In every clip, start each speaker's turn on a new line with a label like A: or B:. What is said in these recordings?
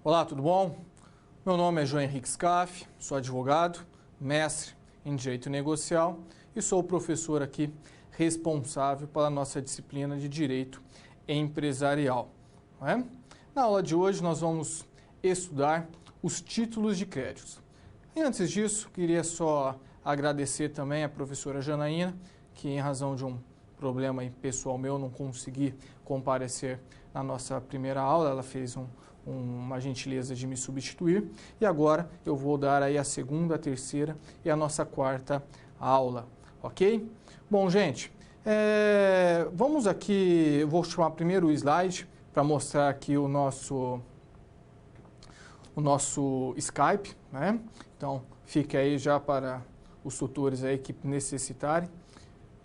A: Olá, tudo bom? Meu nome é João Henrique Scaff, sou advogado, mestre em Direito Negocial e sou o professor aqui responsável pela nossa disciplina de Direito Empresarial. Não é? Na aula de hoje nós vamos estudar os títulos de créditos. E antes disso, queria só agradecer também a professora Janaína, que em razão de um problema pessoal meu não consegui comparecer na nossa primeira aula, ela fez uma gentileza de me substituir e agora eu vou dar aí a segunda, a terceira e a nossa quarta aula, ok? Bom, gente, vamos aqui, eu vou chamar primeiro o slide para mostrar aqui o nosso Skype, né? Então, fique aí já para os tutores aí que necessitarem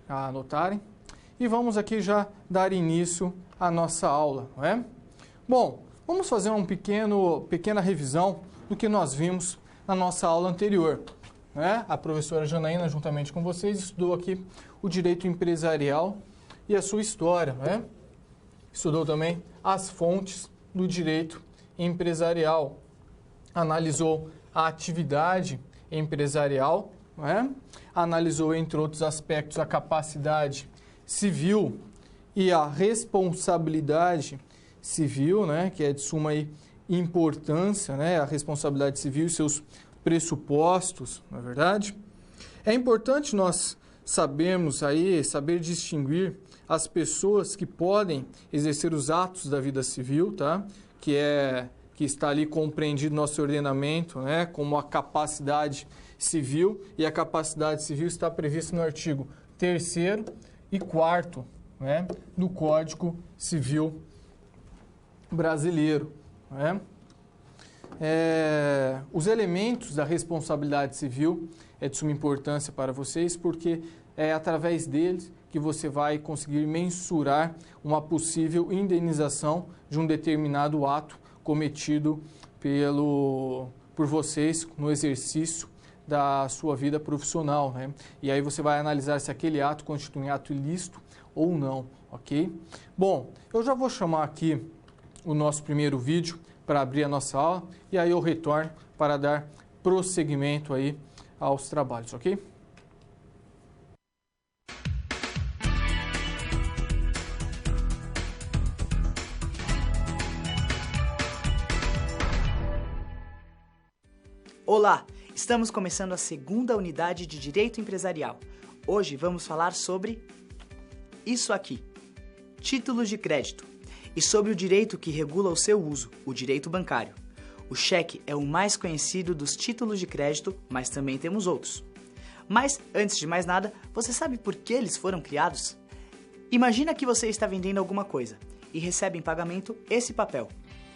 A: anotarem. E vamos aqui já dar início à nossa aula, não é? Bom, vamos fazer uma pequena revisão do que nós vimos na nossa aula anterior. Né? A professora Janaína, juntamente com vocês, estudou aqui o direito empresarial e a sua história. Né? Estudou também as fontes do direito empresarial. Analisou a atividade empresarial, né? Analisou, entre outros aspectos, a capacidade civil e a responsabilidade civil, né, que é de suma importância, né, a responsabilidade civil e seus pressupostos, não é verdade? É importante nós saber distinguir as pessoas que podem exercer os atos da vida civil, tá? Que está ali compreendido no nosso ordenamento, né, como a capacidade civil, e a capacidade civil está prevista no artigo 3º e 4º, né, do Código Civil Brasileiro. Né? Os elementos da responsabilidade civil é de suma importância para vocês, porque é através deles que você vai conseguir mensurar uma possível indenização de um determinado ato cometido por vocês no exercício da sua vida profissional, né? E aí você vai analisar se aquele ato constitui um ato ilícito ou não, ok? Bom, eu já vou chamar aqui o nosso primeiro vídeo para abrir a nossa aula e aí eu retorno para dar prosseguimento aí aos trabalhos, ok?
B: Olá, estamos começando a segunda unidade de Direito Empresarial. Hoje vamos falar sobre isso aqui, títulos de crédito, e sobre o direito que regula o seu uso, o direito bancário. O cheque é o mais conhecido dos títulos de crédito, mas também temos outros. Mas, antes de mais nada, você sabe por que eles foram criados? Imagina que você está vendendo alguma coisa e recebe em pagamento esse papel.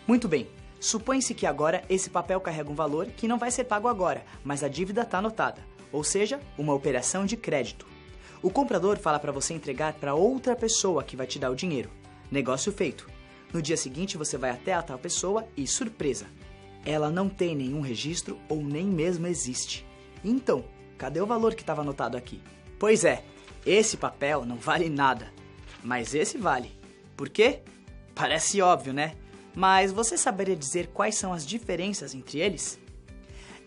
B: Muito bem. Supõe-se que agora esse papel carrega um valor que não vai ser pago agora, mas a dívida está anotada, ou seja, uma operação de crédito. O comprador fala para você entregar para outra pessoa que vai te dar o dinheiro. Negócio feito. No dia seguinte você vai até a tal pessoa e, surpresa, ela não tem nenhum registro ou nem mesmo existe. Então, cadê o valor que estava anotado aqui? Pois é, esse papel não vale nada, mas esse vale. Por quê? Parece óbvio, né? Mas você saberia dizer quais são as diferenças entre eles?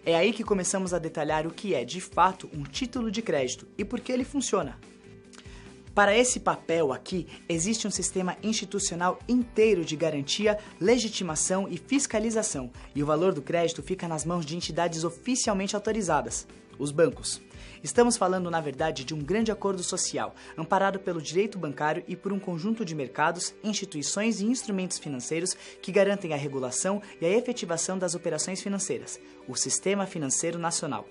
B: É aí que começamos a detalhar o que é, de fato, um título de crédito e por que ele funciona. Para esse papel aqui, existe um sistema institucional inteiro de garantia, legitimação e fiscalização, e o valor do crédito fica nas mãos de entidades oficialmente autorizadas, os bancos. Estamos falando, na verdade, de um grande acordo social, amparado pelo direito bancário e por um conjunto de mercados, instituições e instrumentos financeiros que garantem a regulação e a efetivação das operações financeiras, o Sistema Financeiro Nacional.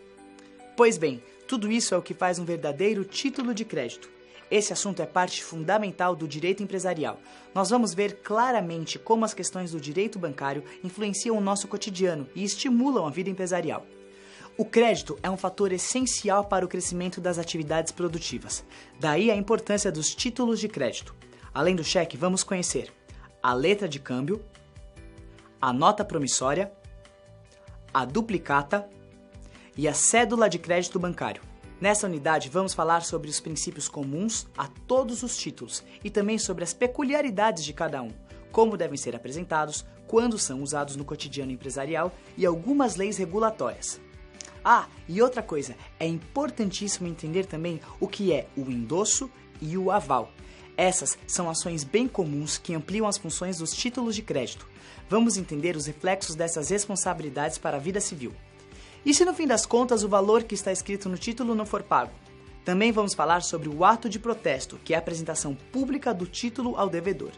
B: Pois bem, tudo isso é o que faz um verdadeiro título de crédito. Esse assunto é parte fundamental do direito empresarial. Nós vamos ver claramente como as questões do direito bancário influenciam o nosso cotidiano e estimulam a vida empresarial. O crédito é um fator essencial para o crescimento das atividades produtivas. Daí a importância dos títulos de crédito. Além do cheque, vamos conhecer a letra de câmbio, a nota promissória, a duplicata e a cédula de crédito bancário. Nessa unidade, vamos falar sobre os princípios comuns a todos os títulos e também sobre as peculiaridades de cada um, como devem ser apresentados, quando são usados no cotidiano empresarial e algumas leis regulatórias. Ah, e outra coisa, é importantíssimo entender também o que é o endosso e o aval. Essas são ações bem comuns que ampliam as funções dos títulos de crédito. Vamos entender os reflexos dessas responsabilidades para a vida civil. E se no fim das contas o valor que está escrito no título não for pago? Também vamos falar sobre o ato de protesto, que é a apresentação pública do título ao devedor.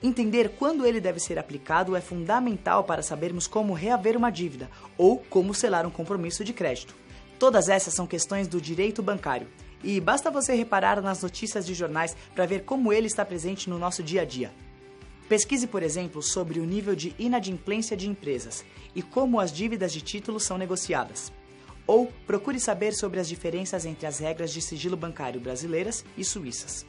B: Entender quando ele deve ser aplicado é fundamental para sabermos como reaver uma dívida ou como selar um compromisso de crédito. Todas essas são questões do direito bancário e basta você reparar nas notícias de jornais para ver como ele está presente no nosso dia a dia. Pesquise, por exemplo, sobre o nível de inadimplência de empresas e como as dívidas de título são negociadas. Ou procure saber sobre as diferenças entre as regras de sigilo bancário brasileiras e suíças.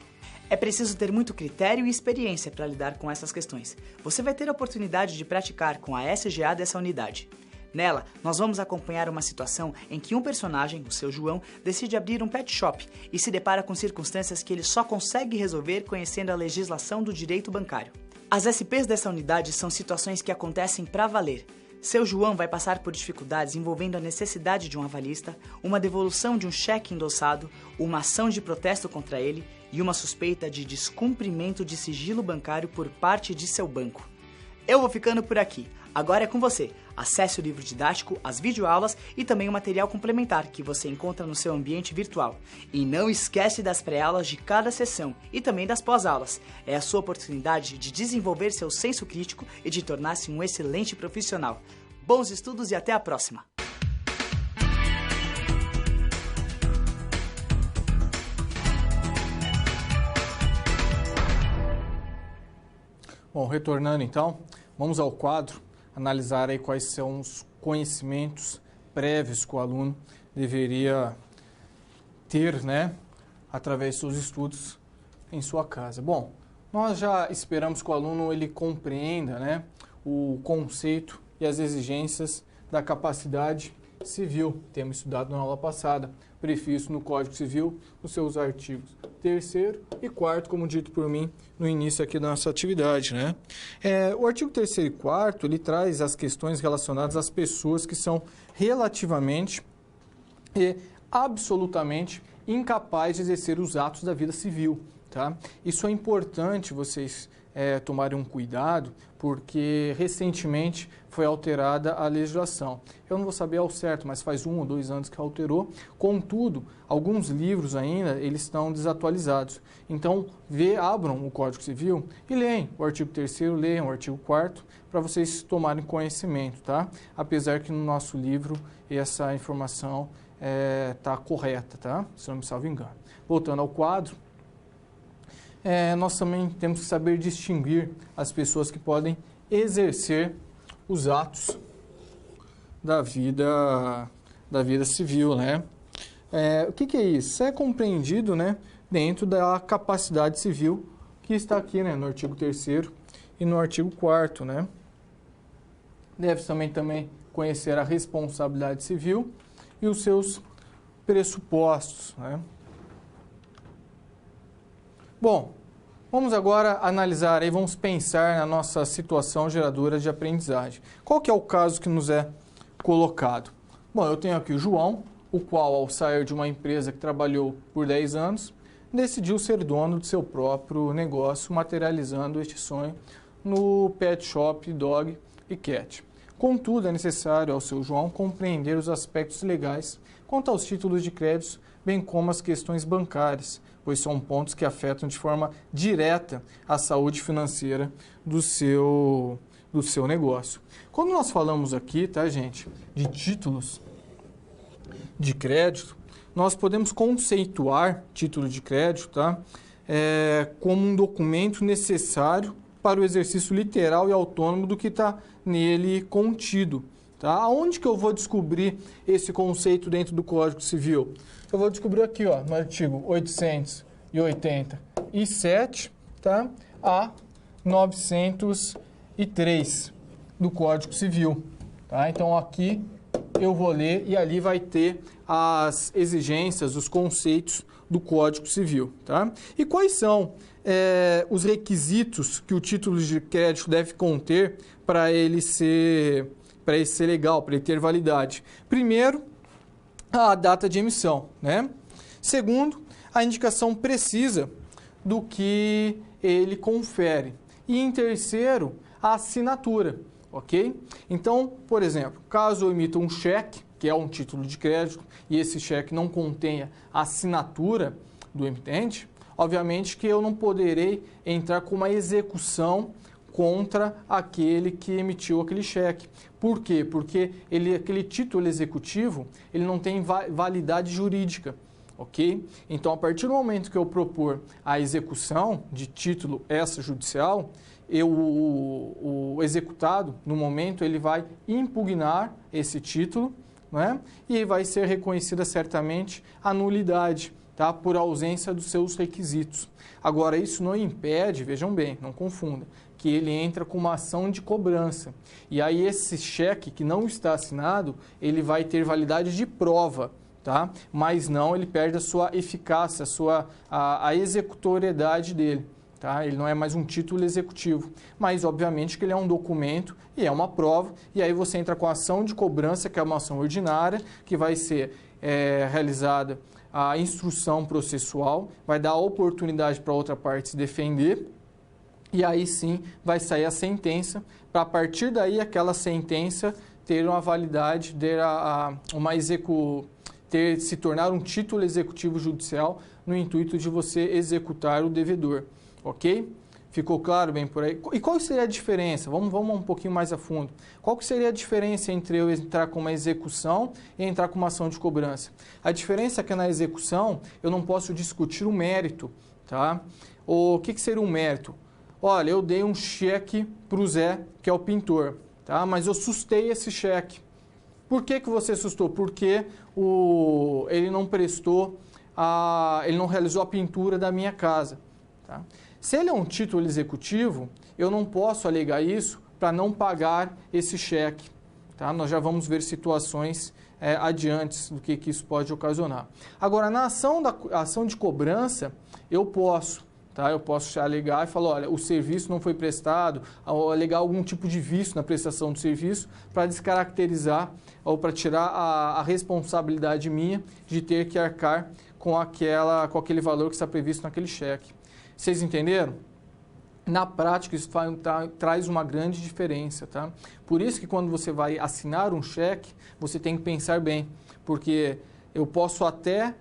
B: É preciso ter muito critério e experiência para lidar com essas questões. Você vai ter a oportunidade de praticar com a SGA dessa unidade. Nela, nós vamos acompanhar uma situação em que um personagem, o seu João, decide abrir um pet shop e se depara com circunstâncias que ele só consegue resolver conhecendo a legislação do direito bancário. As SPs dessa unidade são situações que acontecem para valer. Seu João vai passar por dificuldades envolvendo a necessidade de um avalista, uma devolução de um cheque endossado, uma ação de protesto contra ele e uma suspeita de descumprimento de sigilo bancário por parte de seu banco. Eu vou ficando por aqui. Agora é com você. Acesse o livro didático, as videoaulas e também o material complementar que você encontra no seu ambiente virtual. E não esquece das pré-aulas de cada sessão e também das pós-aulas. É a sua oportunidade de desenvolver seu senso crítico e de tornar-se um excelente profissional. Bons estudos e até a próxima!
A: Bom, retornando então, vamos ao quadro, analisar aí quais são os conhecimentos prévios que o aluno deveria ter, né, através dos seus estudos em sua casa. Bom, nós já esperamos que o aluno ele compreenda, né, o conceito e as exigências da capacidade civil. Temos estudado na aula passada, previsto no Código Civil, os seus artigos 3º e 4º, como dito por mim no início aqui da nossa atividade, né? O artigo 3º e 4º, ele traz as questões relacionadas às pessoas que são relativamente e absolutamente incapazes de exercer os atos da vida civil, tá? Isso é importante vocês tomarem um cuidado, porque recentemente foi alterada a legislação. Eu não vou saber ao certo, mas faz 1 ou 2 anos que alterou. Contudo, alguns livros ainda eles estão desatualizados. Então, abram o Código Civil e leem o artigo 3º, leiam o artigo 4º, para vocês tomarem conhecimento, tá? Apesar que no nosso livro essa informação está correta, tá? Se não me salvo engano. Voltando ao quadro, nós também temos que saber distinguir as pessoas que podem exercer os atos da vida civil, né? O que é isso? Isso é compreendido, né, dentro da capacidade civil que está aqui, né, no artigo 3º e no artigo 4º, né? Deve também conhecer a responsabilidade civil e os seus pressupostos, né? Bom, vamos agora analisar e vamos pensar na nossa situação geradora de aprendizagem. Qual que é o caso que nos é colocado? Bom, eu tenho aqui o João, o qual, ao sair de uma empresa que trabalhou por 10 anos, decidiu ser dono de seu próprio negócio, materializando este sonho no pet shop Dog e Cat. Contudo, é necessário ao seu João compreender os aspectos legais quanto aos títulos de crédito, bem como as questões bancárias, pois são pontos que afetam de forma direta a saúde financeira do seu negócio. Quando nós falamos aqui, tá, gente, de títulos de crédito, nós podemos conceituar título de crédito, tá, como um documento necessário para o exercício literal e autônomo do que está nele contido. Tá? Aonde que eu vou descobrir esse conceito dentro do Código Civil? Eu vou descobrir aqui, ó, no artigo 887, tá? A 903 do Código Civil. Tá? Então, aqui eu vou ler e ali vai ter as exigências, os conceitos do Código Civil. Tá? E quais são os requisitos que o título de crédito deve conter para ele ser legal, para ele ter validade. Primeiro, a data de emissão, né? Segundo, a indicação precisa do que ele confere. E em terceiro, a assinatura, ok? Então, por exemplo, caso eu emita um cheque, que é um título de crédito, e esse cheque não contenha a assinatura do emitente, obviamente que eu não poderei entrar com uma execução contra aquele que emitiu aquele cheque. Por quê? Porque aquele título executivo ele não tem validade jurídica, ok? Então, a partir do momento que eu propor a execução de título extrajudicial, o executado, no momento, ele vai impugnar esse título, né? E vai ser reconhecida certamente a nulidade, tá? Por ausência dos seus requisitos. Agora, isso não impede, vejam bem, não confunda, que ele entra com uma ação de cobrança. E aí esse cheque que não está assinado, ele vai ter validade de prova, tá? Mas não, ele perde a sua eficácia, a executoriedade dele. Tá? Ele não é mais um título executivo, mas obviamente que ele é um documento e é uma prova, e aí você entra com a ação de cobrança, que é uma ação ordinária, que vai ser realizada a instrução processual, vai dar a oportunidade para a outra parte se defender, e aí sim vai sair a sentença, para a partir daí aquela sentença ter uma validade, se tornar um título executivo judicial no intuito de você executar o devedor. Ok? Ficou claro bem por aí? E qual seria a diferença? Vamos um pouquinho mais a fundo. Qual que seria a diferença entre eu entrar com uma execução e entrar com uma ação de cobrança? A diferença é que na execução eu não posso discutir o mérito, tá? O que seria um mérito? Olha, eu dei um cheque para o Zé, que é o pintor, tá? Mas eu sustei esse cheque. Por que você sustou? Porque ele não ele não realizou a pintura da minha casa, tá? Se ele é um título executivo, eu não posso alegar isso para não pagar esse cheque. Tá? Nós já vamos ver situações adiante do que isso pode ocasionar. Agora, na ação de cobrança, eu posso. Tá? Eu posso alegar e falar, olha, o serviço não foi prestado, ou alegar algum tipo de vício na prestação do serviço para descaracterizar ou para tirar a responsabilidade minha de ter que arcar com aquele valor que está previsto naquele cheque. Vocês entenderam? Na prática, isso traz uma grande diferença, tá? Por isso que quando você vai assinar um cheque, você tem que pensar bem, porque eu posso até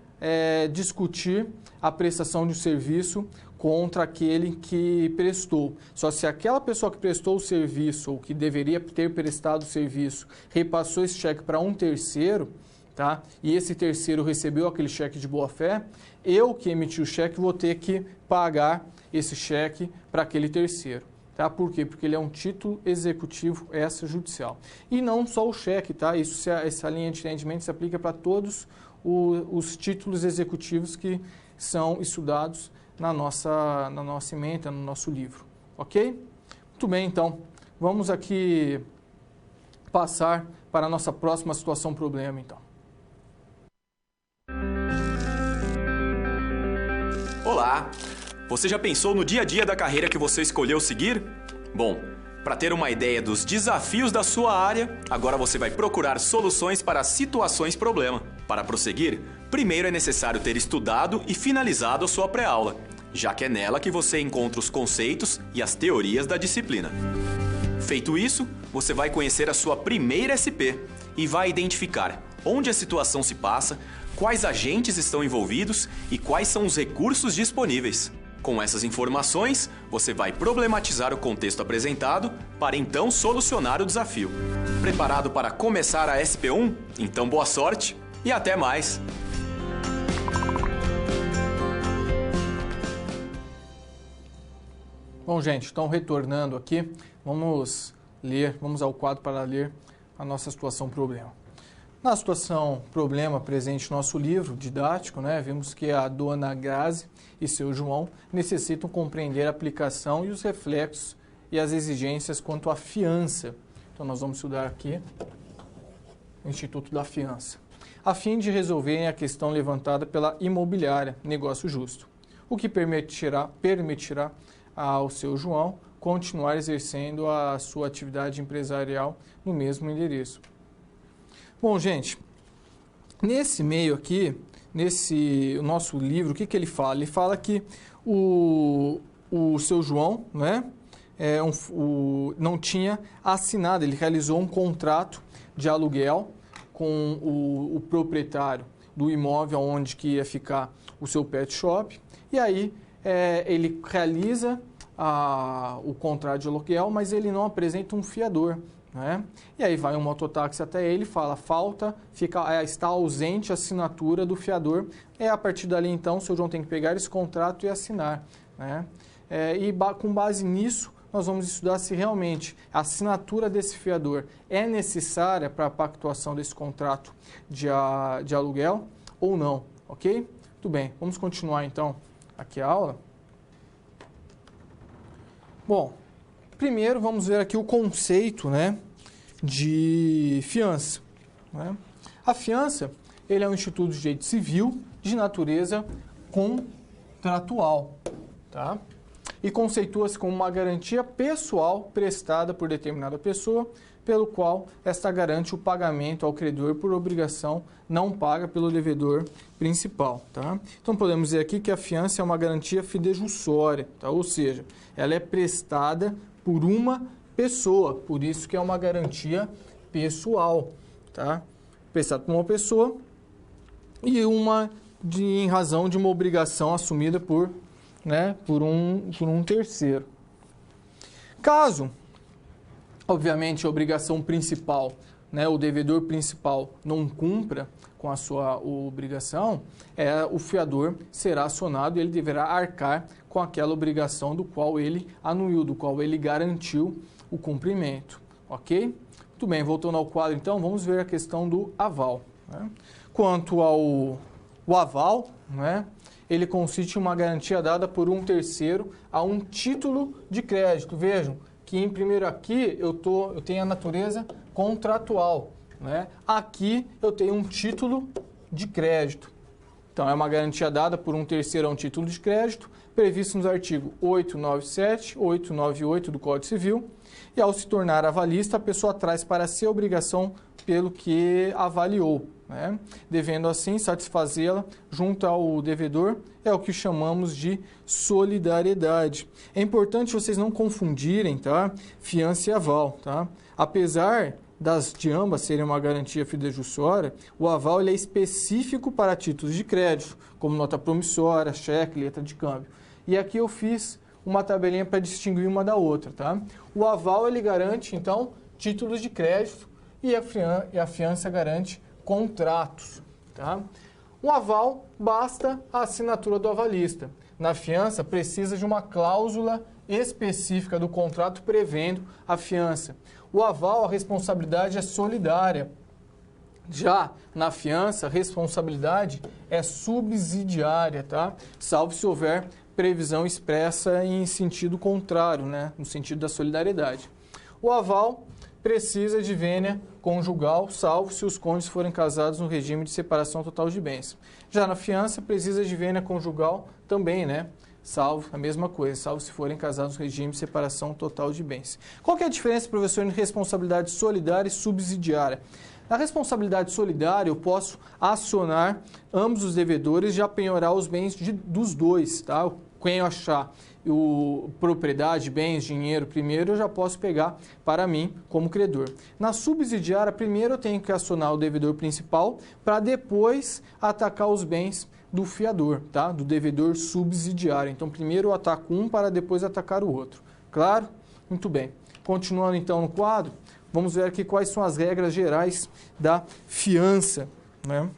A: discutir a prestação de um serviço contra aquele que prestou. Só se aquela pessoa que prestou o serviço ou que deveria ter prestado o serviço repassou esse cheque para um terceiro, tá? E esse terceiro recebeu aquele cheque de boa-fé, eu que emiti o cheque vou ter que pagar esse cheque para aquele terceiro. Tá? Por quê? Porque ele é um título executivo extrajudicial. E não só o cheque, tá? Essa linha de entendimento se aplica para todos os títulos executivos que são estudados na nossa ementa, no nosso livro. Ok? Muito bem, então. Vamos aqui passar para a nossa próxima situação problema, então.
C: Olá! Você já pensou no dia a dia da carreira que você escolheu seguir? Bom, para ter uma ideia dos desafios da sua área, agora você vai procurar soluções para situações problema. Para prosseguir, primeiro é necessário ter estudado e finalizado a sua pré-aula, já que é nela que você encontra os conceitos e as teorias da disciplina. Feito isso, você vai conhecer a sua primeira SP e vai identificar onde a situação se passa, quais agentes estão envolvidos e quais são os recursos disponíveis. Com essas informações, você vai problematizar o contexto apresentado para então solucionar o desafio. Preparado para começar a SP1? Então boa sorte e até mais!
A: Bom, gente, então retornando aqui, vamos ao quadro para ler a nossa situação problema. Na situação problema presente no nosso livro didático, né, vimos que a dona Grazi e seu João necessitam compreender a aplicação e os reflexos e as exigências quanto à fiança. Então, nós vamos estudar aqui o Instituto da Fiança, a fim de resolverem a questão levantada pela imobiliária, negócio justo. o que permitirá ao seu João continuar exercendo a sua atividade empresarial no mesmo endereço. Bom, gente, nesse meio aqui, nesse nosso livro, o que ele fala? Ele fala que o seu João, né, não tinha assinado, ele realizou um contrato de aluguel com o proprietário do imóvel onde que ia ficar o seu pet shop, e aí ele realiza o contrato de aluguel, mas ele não apresenta um fiador, né? E aí vai um mototáxi até ele e fala, está ausente a assinatura do fiador. A partir dali, então, o seu João tem que pegar esse contrato e assinar, né? Com base nisso, nós vamos estudar se realmente a assinatura desse fiador é necessária para a pactuação desse contrato de aluguel ou não, ok? Muito bem, vamos continuar, então, aqui a aula. Bom, primeiro vamos ver aqui o conceito, né, de fiança, né? A fiança, ele é um instituto de direito civil de natureza contratual, tá? E conceitua-se como uma garantia pessoal prestada por determinada pessoa, pelo qual esta garante o pagamento ao credor por obrigação não paga pelo devedor principal, tá? Então podemos dizer aqui que a fiança é uma garantia fidejussória, tá? Ou seja, ela é prestada por uma pessoa, por isso que é uma garantia pessoal, tá? Prestada por uma pessoa e em razão de uma obrigação assumida por um terceiro. Caso, obviamente, a obrigação principal, né, o devedor principal não cumpra com a sua obrigação, o fiador será acionado e ele deverá arcar com aquela obrigação do qual ele anuiu, do qual ele garantiu o cumprimento, ok? Muito bem, voltando ao quadro, então, vamos ver a questão do aval, né? Quanto ao aval, né, ele consiste em uma garantia dada por um terceiro a um título de crédito. Vejam que em primeiro aqui eu tenho a natureza contratual, né? Aqui eu tenho um título de crédito. Então é uma garantia dada por um terceiro a um título de crédito, previsto nos artigos 897, 898 do Código Civil. E ao se tornar avalista, a pessoa traz para si a obrigação pelo que avaliou, né? Devendo assim satisfazê-la junto ao devedor, é o que chamamos de solidariedade. É importante vocês não confundirem, tá? Fiança e aval, tá? Apesar de ambas serem uma garantia fidejussória, o aval ele é específico para títulos de crédito, como nota promissória, cheque, letra de câmbio. E aqui eu fiz uma tabelinha para distinguir uma da outra, tá? O aval ele garante, então, títulos de crédito e a fiança garante contratos, tá? Um aval basta a assinatura do avalista. Na fiança precisa de uma cláusula específica do contrato prevendo a fiança. O aval, a responsabilidade é solidária. Já na fiança, a responsabilidade é subsidiária, tá? Salvo se houver previsão expressa em sentido contrário, né? No sentido da solidariedade. O aval precisa de vênia conjugal, salvo se os cônjuges forem casados no regime de separação total de bens. Já na fiança, precisa de vênia conjugal também, né? Salvo, a mesma coisa, salvo se forem casados no regime de separação total de bens. Qual que é a diferença, professor, entre responsabilidade solidária e subsidiária? Na responsabilidade solidária, eu posso acionar ambos os devedores e apenhorar os bens dos dois, tá? Quem eu achar propriedade, bens, dinheiro, primeiro eu já posso pegar para mim como credor. Na subsidiária, primeiro eu tenho que acionar o devedor principal para depois atacar os bens do fiador, tá? Do devedor subsidiário. Então, primeiro eu ataco um para depois atacar o outro. Claro? Muito bem. Continuando então no quadro, vamos ver aqui quais são as regras gerais da fiança, né?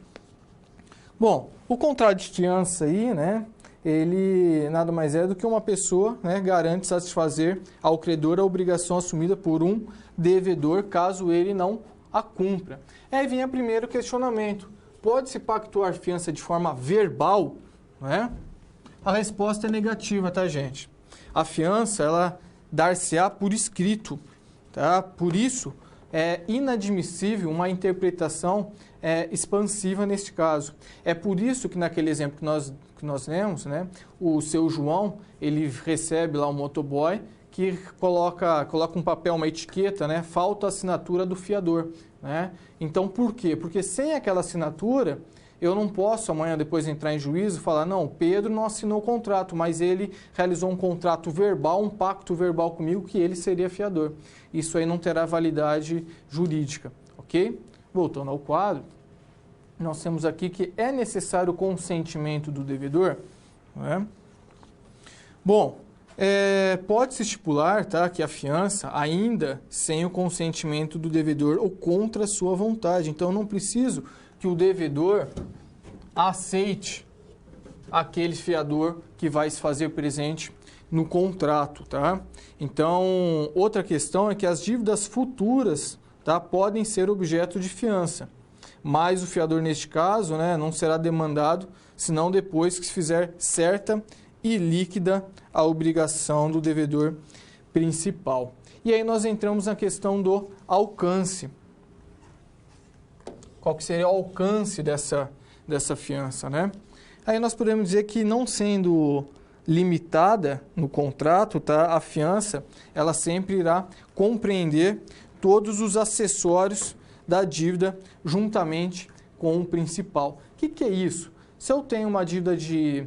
A: Bom, o contrato de fiança aí, né? Ele nada mais é do que uma pessoa, né, garante satisfazer ao credor a obrigação assumida por um devedor, caso ele não a cumpra. Aí vem o primeiro questionamento. Pode-se pactuar fiança de forma verbal? Né? A resposta é negativa, tá, gente? A fiança, ela dar-se-á por escrito, tá? Por isso, é inadmissível uma interpretação expansiva neste caso. É por isso que naquele exemplo que nós lemos, né, o seu João, ele recebe lá um motoboy que coloca um papel, uma etiqueta, né, falta a assinatura do fiador. Né? Então, por quê? Porque sem aquela assinatura, eu não posso amanhã, depois de entrar em juízo, falar, não, Pedro não assinou o contrato, mas ele realizou um contrato verbal, um pacto verbal comigo, que ele seria fiador. Isso aí não terá validade jurídica, ok? Voltando ao quadro, nós temos aqui que é necessário o consentimento do devedor. Né? Bom, pode-se estipular, tá, que a fiança, ainda sem o consentimento do devedor ou contra a sua vontade. Então, eu não preciso que o devedor aceite aquele fiador que vai se fazer presente no contrato, tá? Então, outra questão é que as dívidas futuras, tá, podem ser objeto de fiança, mas o fiador, neste caso, né, não será demandado, senão depois que se fizer certa e líquida a obrigação do devedor principal. E aí nós entramos na questão do alcance. Qual que seria o alcance dessa fiança, né? Aí nós podemos dizer que, não sendo limitada no contrato, tá, a fiança, ela sempre irá compreender todos os acessórios da dívida juntamente com o principal. O que é isso? Se eu tenho uma dívida de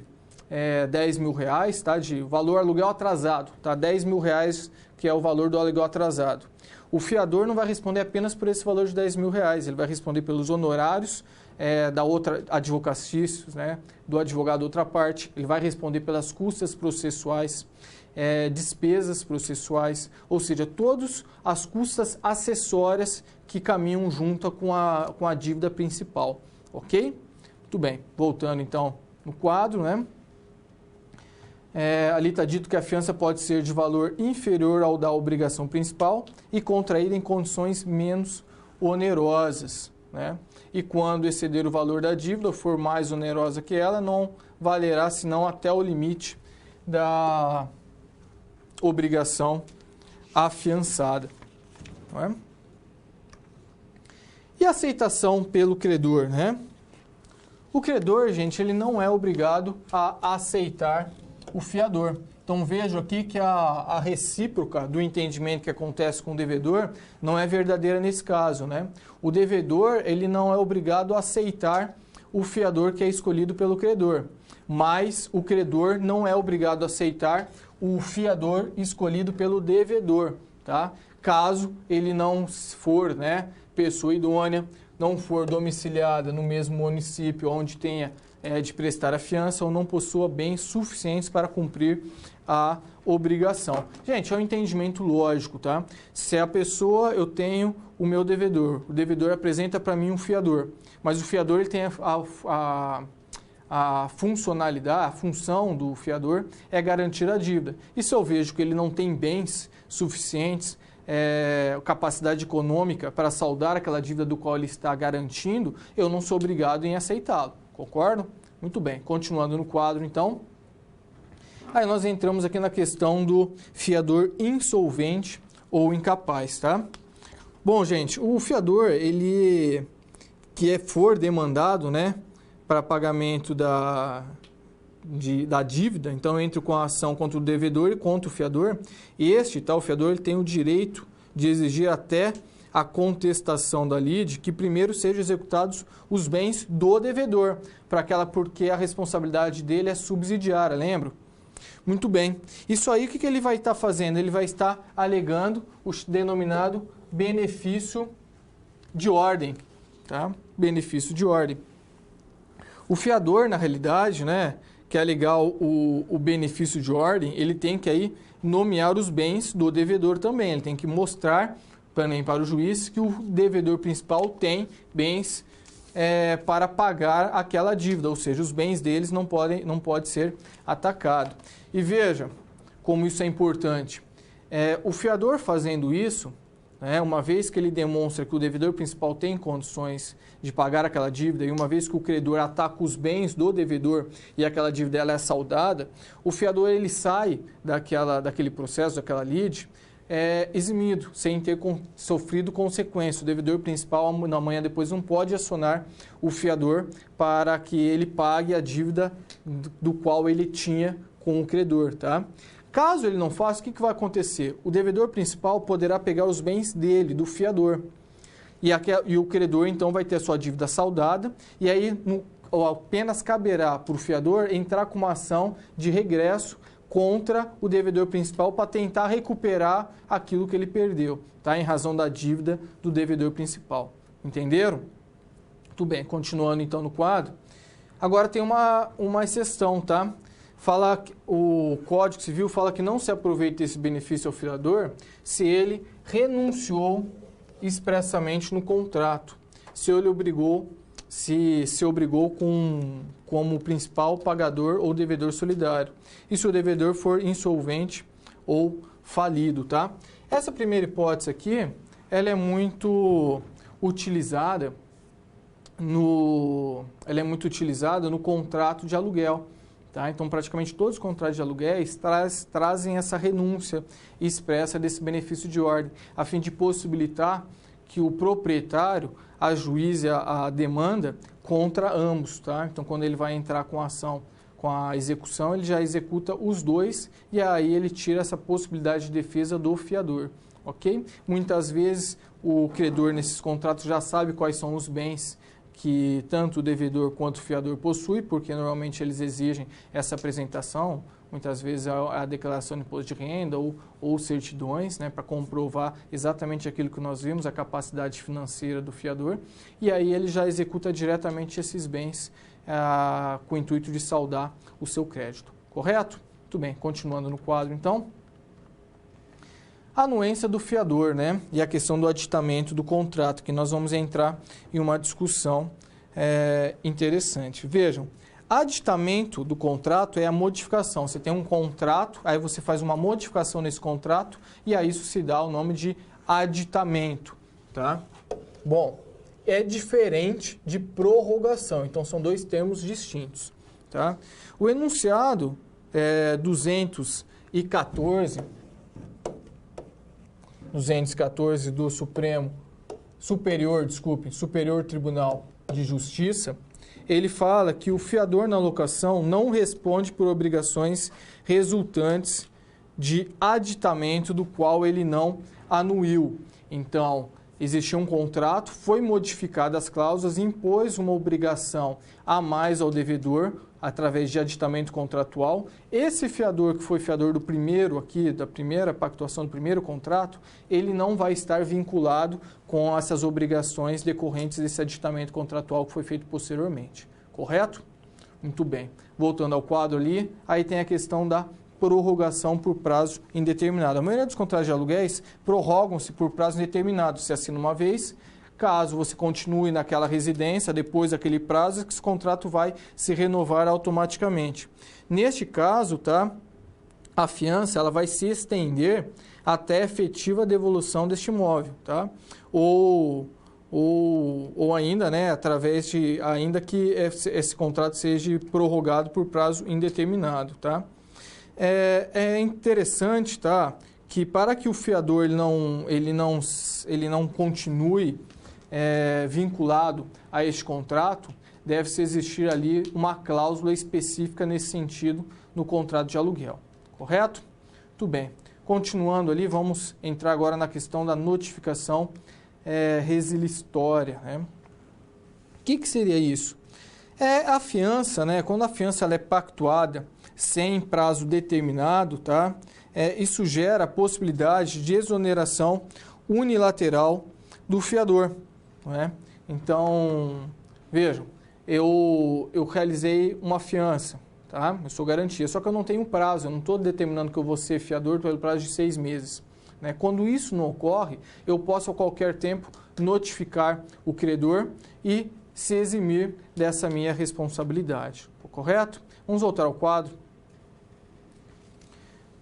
A: 10 mil reais, tá, de valor aluguel atrasado, tá, 10 mil reais, que é o valor do aluguel atrasado. O fiador não vai responder apenas por esse valor de 10 mil reais, ele vai responder pelos honorários da outra advocatícios, né, do advogado da outra parte, ele vai responder pelas custas processuais, despesas processuais, ou seja, todas as custas acessórias que caminham junto com a dívida principal, ok? Muito bem, voltando então no quadro, né? Ali está dito que a fiança pode ser de valor inferior ao da obrigação principal e contraída em condições menos onerosas. Né? E quando exceder o valor da dívida ou for mais onerosa que ela, não valerá senão até o limite da obrigação afiançada. Não é? E a aceitação pelo credor, né? O credor, gente, ele não é obrigado a aceitar o fiador. Então, vejo aqui que a recíproca do entendimento que acontece com o devedor não é verdadeira nesse caso, né? O devedor, ele não é obrigado a aceitar o fiador que é escolhido pelo credor, mas o credor não é obrigado a aceitar o fiador escolhido pelo devedor, tá? Caso ele não for, né, pessoa idônea, não for domiciliada no mesmo município onde tenha de prestar a fiança ou não possua bens suficientes para cumprir a obrigação. Gente, é um entendimento lógico, tá? Se a pessoa, eu tenho o meu devedor, o devedor apresenta para mim um fiador, mas o fiador ele tem a funcionalidade, a função do fiador é garantir a dívida. E se eu vejo que ele não tem bens suficientes, capacidade econômica para saldar aquela dívida do qual ele está garantindo, eu não sou obrigado em aceitá-lo. Concordo? Muito bem. Continuando no quadro, então. Aí nós entramos aqui na questão do fiador insolvente ou incapaz, tá? Bom, gente, o fiador, ele que for demandado, né, para pagamento da dívida, então eu entro com a ação contra o devedor e contra o fiador. O fiador, ele tem o direito de exigir até a contestação da lide que primeiro sejam executados os bens do devedor, porque a responsabilidade dele é subsidiária, lembra? Muito bem. Isso aí, o que ele vai estar fazendo? Ele vai estar alegando o denominado benefício de ordem, tá? Benefício de ordem. O fiador, na realidade, né, que é alegar o benefício de ordem, ele tem que aí nomear os bens do devedor também, ele tem que mostrar também para o juiz que o devedor principal tem bens para pagar aquela dívida, ou seja, os bens deles não pode ser atacado. E veja como isso é importante. O fiador fazendo isso, né, uma vez que ele demonstra que o devedor principal tem condições de pagar aquela dívida e uma vez que o credor ataca os bens do devedor e aquela dívida ela é saldada, o fiador ele sai daquele processo, daquela lide, eximido, sem ter sofrido consequência. O devedor principal, amanhã depois, não pode acionar o fiador para que ele pague a dívida do qual ele tinha com o credor, tá? Caso ele não faça, o que vai acontecer? O devedor principal poderá pegar os bens dele, do fiador, e o credor, então, vai ter a sua dívida saldada, e aí apenas caberá para o fiador entrar com uma ação de regresso contra o devedor principal para tentar recuperar aquilo que ele perdeu, tá? Em razão da dívida do devedor principal. Entenderam? Tudo bem, continuando então no quadro. Agora tem uma exceção, tá? O Código Civil fala que não se aproveita esse benefício ao fiador se ele renunciou expressamente no contrato, se ele se obrigou como principal pagador ou devedor solidário, e se o devedor for insolvente ou falido, tá? Essa primeira hipótese aqui, ela é muito utilizada no contrato de aluguel, tá? Então, praticamente todos os contratos de aluguéis trazem essa renúncia expressa desse benefício de ordem, a fim de possibilitar que o proprietário ajuize a demanda contra ambos, tá? Então, quando ele vai entrar com a ação, com a execução, ele já executa os dois e aí ele tira essa possibilidade de defesa do fiador, ok? Muitas vezes o credor nesses contratos já sabe quais são os bens que tanto o devedor quanto o fiador possui, porque normalmente eles exigem essa apresentação, muitas vezes a declaração de imposto de renda ou certidões, né, para comprovar exatamente aquilo que nós vimos, a capacidade financeira do fiador, e aí ele já executa diretamente esses bens com o intuito de saldar o seu crédito, correto? Muito bem, continuando no quadro então. A anuência do fiador, né, e a questão do aditamento do contrato, que nós vamos entrar em uma discussão interessante. Vejam, aditamento do contrato é a modificação. Você tem um contrato, aí você faz uma modificação nesse contrato e a isso se dá o nome de aditamento, tá? Bom, é diferente de prorrogação, então são dois termos distintos, tá? O enunciado 214 do Superior Tribunal de Justiça, ele fala que o fiador na locação não responde por obrigações resultantes de aditamento do qual ele não anuiu. Então, existia um contrato, foi modificada as cláusulas, impôs uma obrigação a mais ao devedor através de aditamento contratual. Esse fiador que foi fiador do primeiro aqui, da primeira pactuação do primeiro contrato, ele não vai estar vinculado com essas obrigações decorrentes desse aditamento contratual que foi feito posteriormente. Correto? Muito bem. Voltando ao quadro ali, aí tem a questão da prorrogação por prazo indeterminado. A maioria dos contratos de aluguéis prorrogam-se por prazo indeterminado. Se assina uma vez, caso você continue naquela residência, depois daquele prazo, esse contrato vai se renovar automaticamente. Neste caso, tá, a fiança ela vai se estender até a efetiva devolução deste imóvel, tá? Ou ainda, né, através de, ainda que esse contrato seja prorrogado por prazo indeterminado, tá? É interessante, tá, que para que o fiador ele não continue vinculado a este contrato, deve-se existir ali uma cláusula específica nesse sentido no contrato de aluguel, correto? Muito bem. Continuando ali, vamos entrar agora na questão da notificação resilitória, né? O que seria isso? A fiança, né? Quando a fiança ela é pactuada sem prazo determinado, tá? Isso gera a possibilidade de exoneração unilateral do fiador, né? Então, vejam, eu realizei uma fiança, tá? Eu sou garantia, só que eu não tenho prazo, eu não estou determinando que eu vou ser fiador pelo prazo de 6 meses. Né? Quando isso não ocorre, eu posso a qualquer tempo notificar o credor e se eximir dessa minha responsabilidade. Correto? Vamos voltar ao quadro.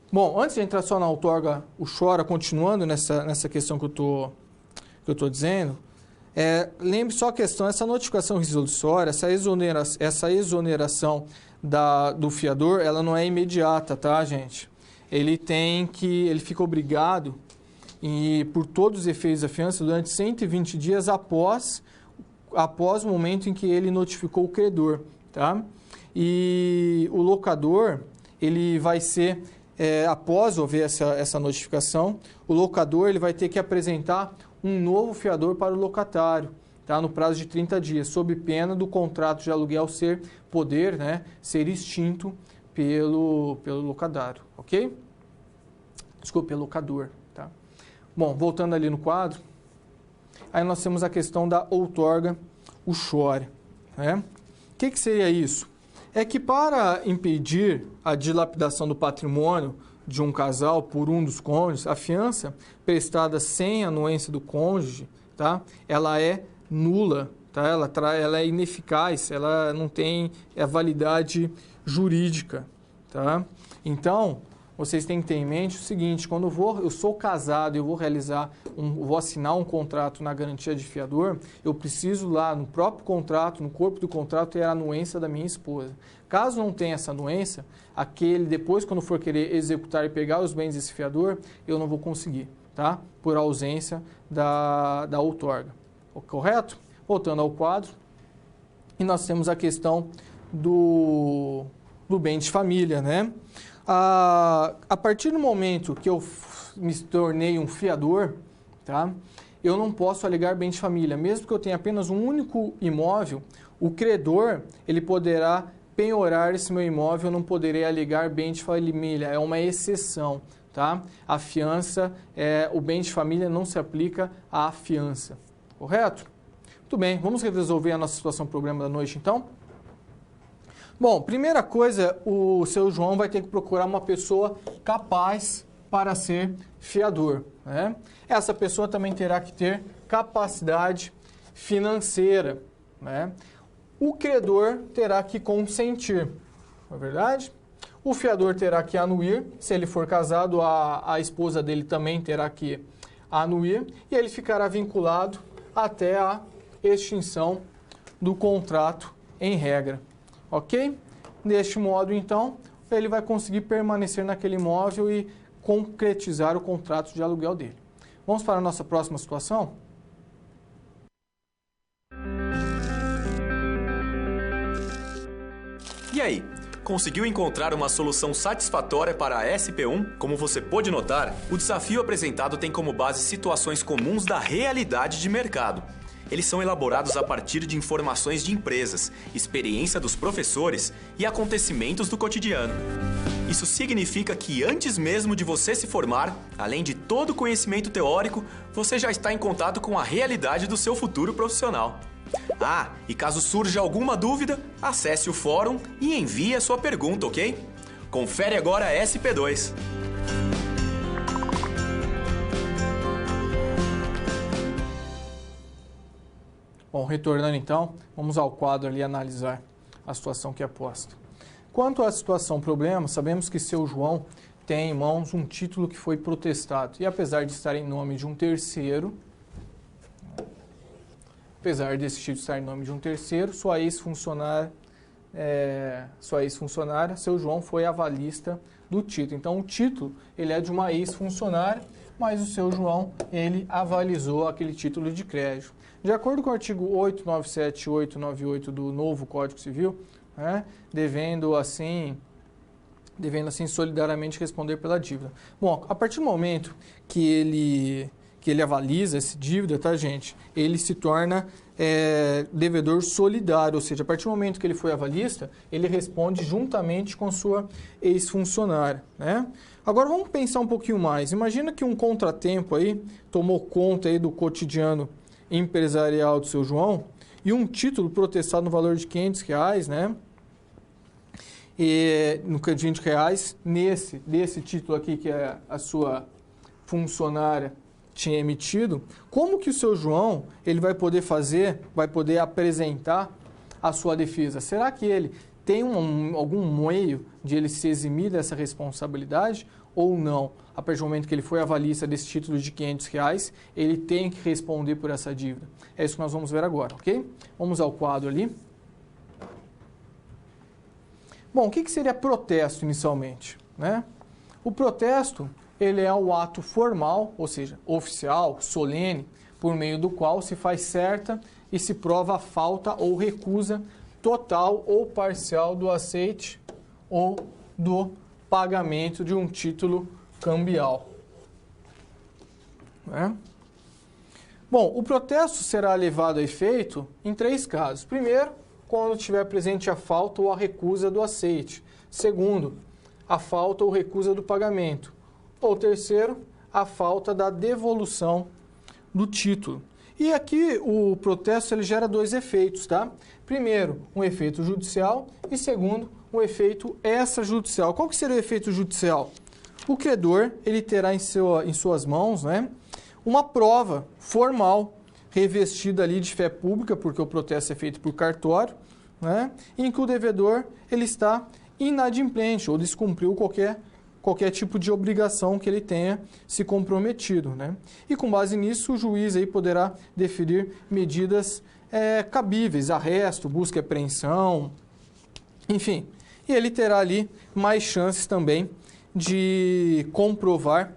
A: Bom, antes de entrar só na outorga, o chora, continuando nessa questão que eu estou dizendo, lembre só a questão, essa notificação resolutória, essa exoneração do fiador, ela não é imediata, tá, gente? Ele fica obrigado e por todos os efeitos da fiança durante 120 dias após o momento em que ele notificou o credor, tá? E o locador, ele vai ser, após haver essa notificação, o locador ele vai ter que apresentar um novo fiador para o locatário, tá? No prazo de 30 dias, sob pena do contrato de aluguel ser extinto pelo locatário, ok? Desculpe, pelo locador, tá? Bom, voltando ali no quadro, aí nós temos a questão da outorga uxória, né? O que seria isso? É que para impedir a dilapidação do patrimônio de um casal por um dos cônjuges, a fiança prestada sem anuência do cônjuge, tá? Ela é nula, tá? Ela é ineficaz, ela não tem validade jurídica, tá? Então, vocês têm que ter em mente o seguinte: quando eu sou casado e eu vou assinar um contrato na garantia de fiador, eu preciso lá no próprio contrato, no corpo do contrato, ter a anuência da minha esposa. Caso não tenha essa anuência, depois quando for querer executar e pegar os bens desse fiador, eu não vou conseguir, tá? Por ausência da outorga. Correto? Voltando ao quadro, e nós temos a questão do bem de família, né? A partir do momento que eu me tornei um fiador, tá? Eu não posso alegar bem de família. Mesmo que eu tenha apenas um único imóvel, o credor ele poderá penhorar esse meu imóvel, eu não poderei alegar bem de família. É uma exceção, tá? A fiança, o bem de família não se aplica à fiança. Correto? Muito bem, vamos resolver a nossa situação problema da noite, então? Bom, primeira coisa, o seu João vai ter que procurar uma pessoa capaz para ser fiador, né? Essa pessoa também terá que ter capacidade financeira, né? O credor terá que consentir, não é verdade? O fiador terá que anuir, se ele for casado, a esposa dele também terá que anuir, e ele ficará vinculado até a extinção do contrato em regra. Ok? Deste modo, então, ele vai conseguir permanecer naquele imóvel e concretizar o contrato de aluguel dele. Vamos para a nossa próxima situação?
C: E aí, conseguiu encontrar uma solução satisfatória para a SP1? Como você pôde notar, o desafio apresentado tem como base situações comuns da realidade de mercado. Eles são elaborados a partir de informações de empresas, experiência dos professores e acontecimentos do cotidiano. Isso significa que antes mesmo de você se formar, além de todo o conhecimento teórico, você já está em contato com a realidade do seu futuro profissional. E caso surja alguma dúvida, acesse o fórum e envie a sua pergunta, ok? Confere agora a SP2.
A: Bom, retornando então, vamos ao quadro ali analisar a situação que é posta. Quanto à situação problema, sabemos que seu João tem em mãos um título que foi protestado. E apesar de estar em nome de um terceiro, sua ex-funcionária, seu João foi avalista do título. Então, o título ele é de uma ex-funcionária, mas o seu João ele avalizou aquele título de crédito. De acordo com o artigo 897 e 898 do novo Código Civil, né, devendo assim solidariamente responder pela dívida. Bom, a partir do momento que ele avaliza essa dívida, tá, gente? Ele se torna devedor solidário, ou seja, a partir do momento que ele foi avalista, ele responde juntamente com sua ex-funcionária, né? Agora vamos pensar um pouquinho mais. Imagina que um contratempo aí tomou conta aí do cotidiano empresarial do seu João e um título protestado no valor de R$500, né? E no R$500 desse título aqui que a sua funcionária tinha emitido, como que o seu João ele vai poder apresentar a sua defesa? Será que ele tem algum meio de ele se eximir dessa responsabilidade ou não? A partir do momento que ele foi avalista desse título de R$500, ele tem que responder por essa dívida. É isso que nós vamos ver agora, ok? Vamos ao quadro ali. Bom, o que seria protesto inicialmente, né? O protesto ele é o ato formal, ou seja, oficial, solene, por meio do qual se faz certa e se prova a falta ou recusa total ou parcial do aceite ou do pagamento de um título cambial. Bom, o protesto será levado a efeito em 3 casos. Primeiro, quando estiver presente a falta ou a recusa do aceite. Segundo, a falta ou recusa do pagamento. Ou terceiro, a falta da devolução do título. E aqui o protesto ele gera 2 efeitos, tá? Primeiro, um efeito judicial e segundo, um efeito extrajudicial. Qual que seria o efeito judicial? O credor ele terá em suas mãos, né, uma prova formal revestida ali de fé pública, porque o protesto é feito por cartório, né, em que o devedor ele está inadimplente ou descumpriu qualquer tipo de obrigação que ele tenha se comprometido, né? E com base nisso, o juiz aí poderá definir medidas cabíveis, arresto, busca e apreensão, enfim. E ele terá ali mais chances também de comprovar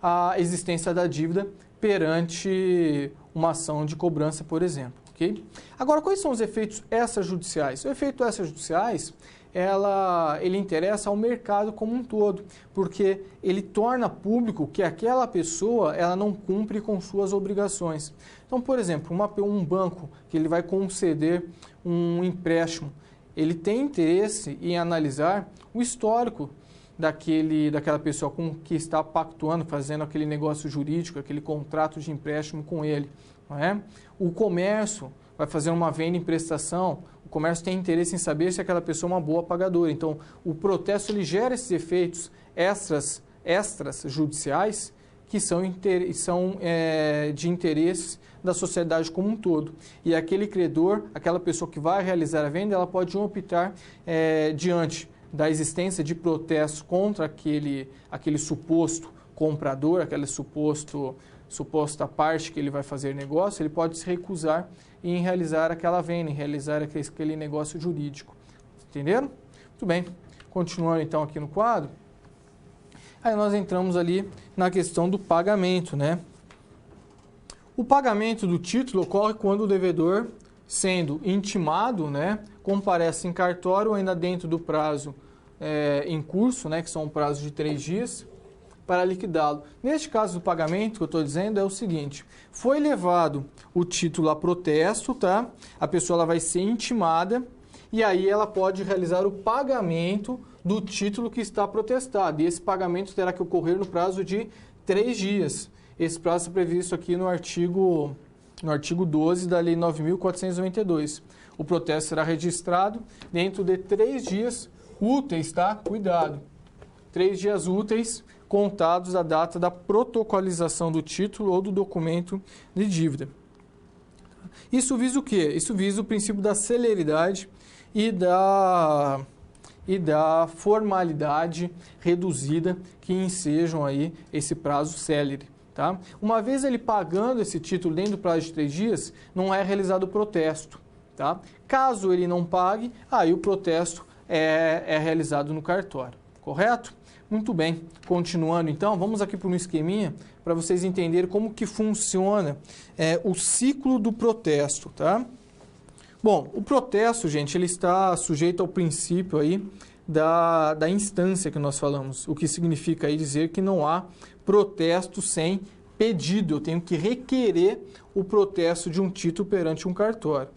A: a existência da dívida perante uma ação de cobrança, por exemplo. Okay? Agora, quais são os efeitos extrajudiciais? O efeito extrajudiciais ele interessa ao mercado como um todo, porque ele torna público que aquela pessoa ela não cumpre com suas obrigações. Então, por exemplo, um banco que ele vai conceder um empréstimo, ele tem interesse em analisar o histórico daquela pessoa com que está pactuando, fazendo aquele negócio jurídico, aquele contrato de empréstimo com ele. Não é? O comércio vai fazer uma venda em prestação, o comércio tem interesse em saber se aquela pessoa é uma boa pagadora. Então, o protesto ele gera esses efeitos extras judiciais que são de interesse da sociedade como um todo. E aquele credor, aquela pessoa que vai realizar a venda, ela pode optar diante da existência de protesto contra aquele suposto comprador, aquela suposta parte que ele vai fazer negócio, ele pode se recusar em realizar aquela venda, em realizar aquele negócio jurídico. Entenderam? Muito bem. Continuando então aqui no quadro. Aí nós entramos ali na questão do pagamento, né? O pagamento do título ocorre quando o devedor, sendo intimado, né, comparece em cartório ainda dentro do prazo em curso, né, que são um prazo de 3 dias, para liquidá-lo. Neste caso do pagamento, que eu estou dizendo é o seguinte: foi levado o título a protesto, tá? A pessoa ela vai ser intimada e aí ela pode realizar o pagamento do título que está protestado. E esse pagamento terá que ocorrer no prazo de 3 dias. Esse prazo é previsto aqui no artigo 12 da Lei 9.492. O protesto será registrado dentro de 3 dias úteis, tá? Cuidado. 3 dias úteis contados da data da protocolização do título ou do documento de dívida. Isso visa o quê? Isso visa o princípio da celeridade e da formalidade reduzida que ensejam aí esse prazo célere. Tá? Uma vez ele pagando esse título dentro do prazo de 3 dias, não é realizado o protesto. Tá? Caso ele não pague, aí o protesto é realizado no cartório. Correto? Muito bem. Continuando então, vamos aqui para um esqueminha para vocês entenderem como que funciona o ciclo do protesto. Tá? Bom, o protesto, gente, ele está sujeito ao princípio aí da instância que nós falamos, o que significa aí dizer que não há protesto sem pedido. Eu tenho que requerer o protesto de um título perante um cartório.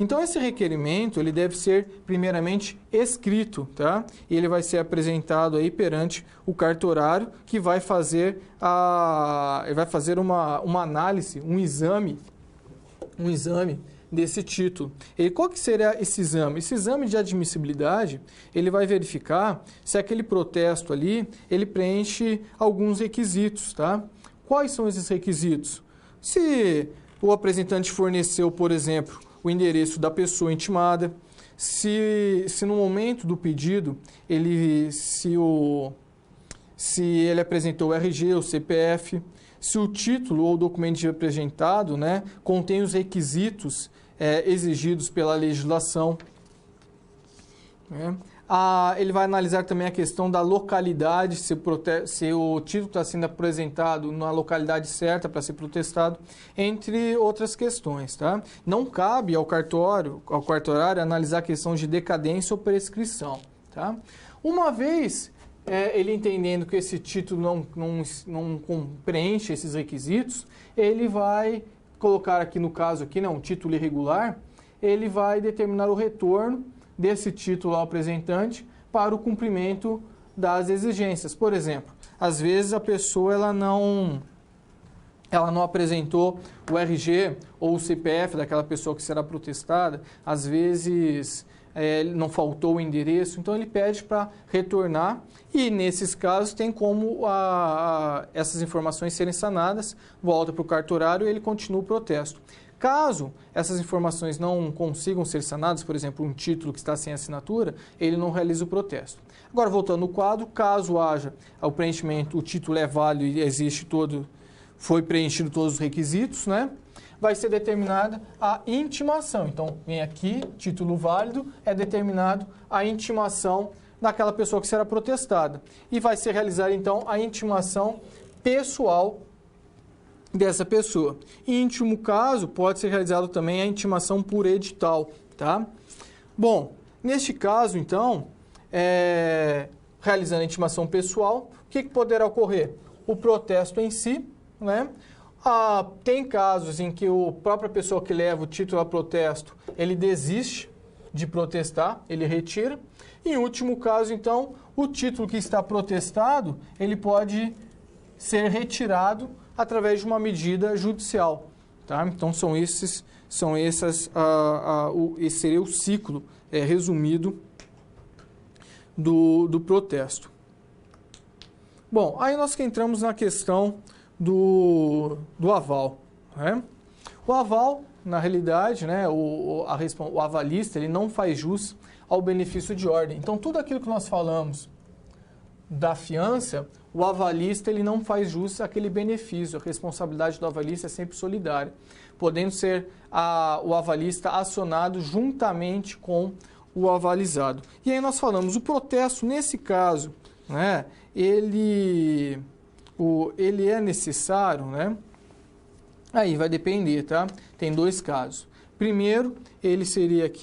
A: Então, esse requerimento ele deve ser, primeiramente, escrito, tá? E ele vai ser apresentado aí perante o cartorário, que vai fazer uma análise, um exame desse título. E qual que seria esse exame? Esse exame de admissibilidade, ele vai verificar se aquele protesto ali, ele preenche alguns requisitos, tá? Quais são esses requisitos? Se o apresentante forneceu, por exemplo, o endereço da pessoa intimada, se no momento do pedido, se ele apresentou o RG, o CPF, se o título ou documento apresentado, né, contém os requisitos exigidos pela legislação. Né? Ele vai analisar também a questão da localidade, se o título está sendo apresentado na localidade certa para ser protestado, entre outras questões. Tá? Não cabe ao cartorário analisar a questão de decadência ou prescrição. Tá? Uma vez ele entendendo que esse título não preenche esses requisitos, ele vai colocar aqui no caso aqui, um título irregular, ele vai determinar o retorno desse título ao apresentante para o cumprimento das exigências. Por exemplo, às vezes a pessoa ela não apresentou o RG ou o CPF daquela pessoa que será protestada, às vezes não faltou o endereço, então ele pede para retornar e nesses casos tem como essas informações serem sanadas, volta para o cartorário e ele continua o protesto. Caso essas informações não consigam ser sanadas, por exemplo, um título que está sem assinatura, ele não realiza o protesto. Agora, voltando no quadro, caso haja o preenchimento, o título é válido e foi preenchido todos os requisitos, né? Vai ser determinada a intimação. Então, vem aqui, título válido, é determinado a intimação daquela pessoa que será protestada. E vai ser realizada, então, a intimação pessoal dessa pessoa. Em último caso, pode ser realizado também a intimação por edital, tá? Bom, neste caso, então, realizando a intimação pessoal, o que poderá ocorrer? O protesto em si, né? Tem casos em que a própria pessoa que leva o título a protesto, ele desiste de protestar, ele retira. Em último caso, então, o título que está protestado, ele pode ser retirado através de uma medida judicial, tá? Então esse seria o ciclo resumido do protesto. Bom, aí nós que entramos na questão do aval, né? O aval, na realidade, né, o avalista, ele não faz jus ao benefício de ordem. Então tudo aquilo que nós falamos da fiança, o avalista ele não faz jus àquele benefício. A responsabilidade do avalista é sempre solidária, podendo ser o avalista acionado juntamente com o avalizado. E aí nós falamos, o protesto, nesse caso, né, ele é necessário, né? Aí vai depender, tá? Tem dois casos. Primeiro, ele seria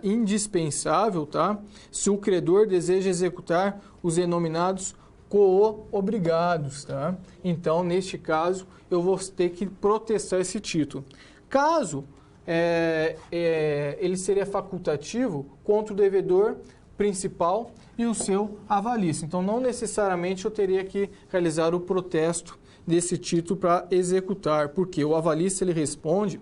A: indispensável, tá? Se o credor deseja executar os denominados co-obrigados, tá? Então, neste caso, eu vou ter que protestar esse título. Caso ele seria facultativo contra o devedor principal e o seu avalista. Então, não necessariamente eu teria que realizar o protesto desse título para executar, porque o avalista ele responde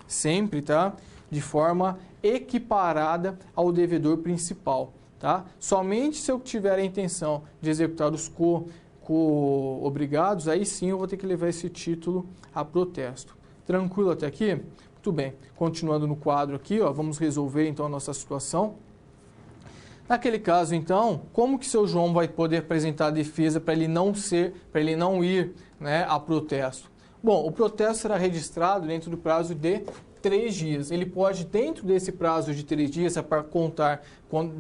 A: sempre, tá? De forma equiparada ao devedor principal, tá? Somente se eu tiver a intenção de executar os co-obrigados, aí sim eu vou ter que levar esse título a protesto. Tranquilo até aqui? Muito bem. Continuando no quadro aqui, ó, vamos resolver então a nossa situação. Naquele caso, então, como que seu João vai poder apresentar a defesa para ele não ir, né, a protesto? Bom, o protesto será registrado dentro do prazo de 3 dias. Ele pode, dentro desse prazo de 3 dias, para contar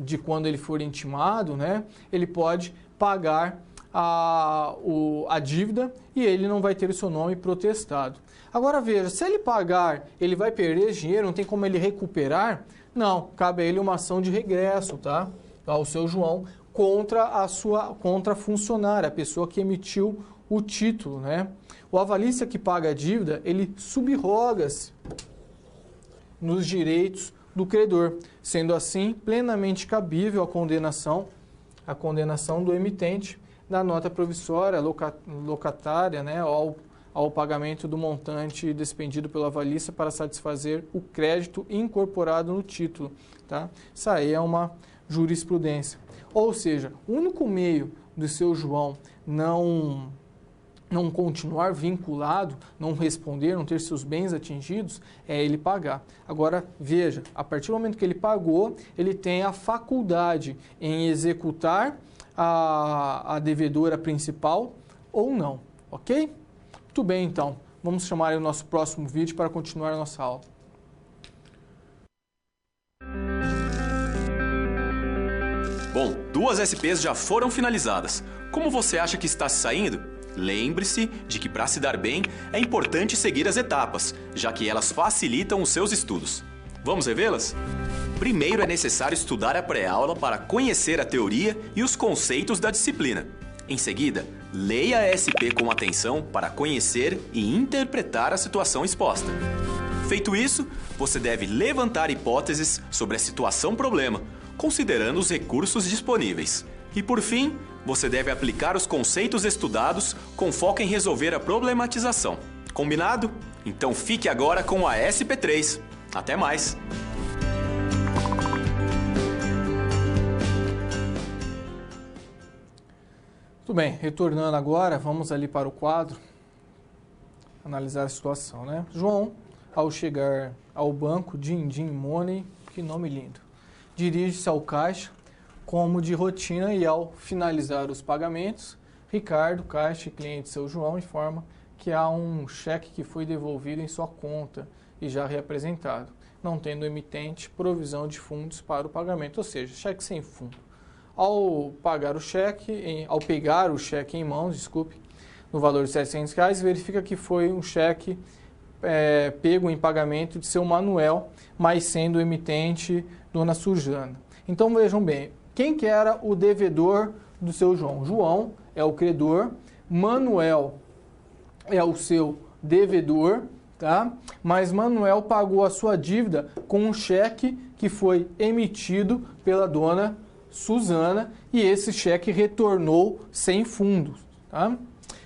A: de quando ele for intimado, né, ele pode pagar a dívida e ele não vai ter o seu nome protestado. Agora veja, se ele pagar, ele vai perder esse dinheiro, não tem como ele recuperar? Não, cabe a ele uma ação de regresso, tá? Ao seu João, contra a funcionária, a pessoa que emitiu o título, né? O avalista que paga a dívida, ele subroga-se nos direitos do credor, sendo assim plenamente cabível a condenação do emitente da nota provissória locatária, né, ao pagamento do montante despendido pelo avalista para satisfazer o crédito incorporado no título, tá? Isso aí é uma jurisprudência. Ou seja, o único meio do seu João não continuar vinculado, não responder, não ter seus bens atingidos, é ele pagar. Agora, veja, a partir do momento que ele pagou, ele tem a faculdade em executar a devedora principal ou não, ok? Muito bem, então. Vamos chamar o nosso próximo vídeo para continuar a nossa aula.
C: Bom, 2 SPs já foram finalizadas. Como você acha que está se saindo? Lembre-se de que para se dar bem é importante seguir as etapas, já que elas facilitam os seus estudos. Vamos revê-las? Primeiro é necessário estudar a pré-aula para conhecer a teoria e os conceitos da disciplina. Em seguida, leia a SP com atenção para conhecer e interpretar a situação exposta. Feito isso, você deve levantar hipóteses sobre a situação-problema, considerando os recursos disponíveis. E por fim, você deve aplicar os conceitos estudados com foco em resolver a problematização. Combinado? Então fique agora com a SP3. Até mais!
A: Muito bem, retornando agora, vamos ali para o quadro, analisar a situação, né? João, ao chegar ao banco Din Money, que nome lindo, dirige-se ao caixa como de rotina e ao finalizar os pagamentos, Ricardo, caixa e cliente seu João, informa que há um cheque que foi devolvido em sua conta e já reapresentado, não tendo o emitente provisão de fundos para o pagamento, ou seja, cheque sem fundo. Ao pegar o cheque em mãos, no valor de R$700, verifica que foi um cheque pego em pagamento de seu Manuel, mas sendo o emitente Dona Suzana. Então vejam bem, quem que era o devedor do seu João? João é o credor, Manuel é o seu devedor, tá? Mas Manuel pagou a sua dívida com um cheque que foi emitido pela Dona Suzana e esse cheque retornou sem fundos. Tá?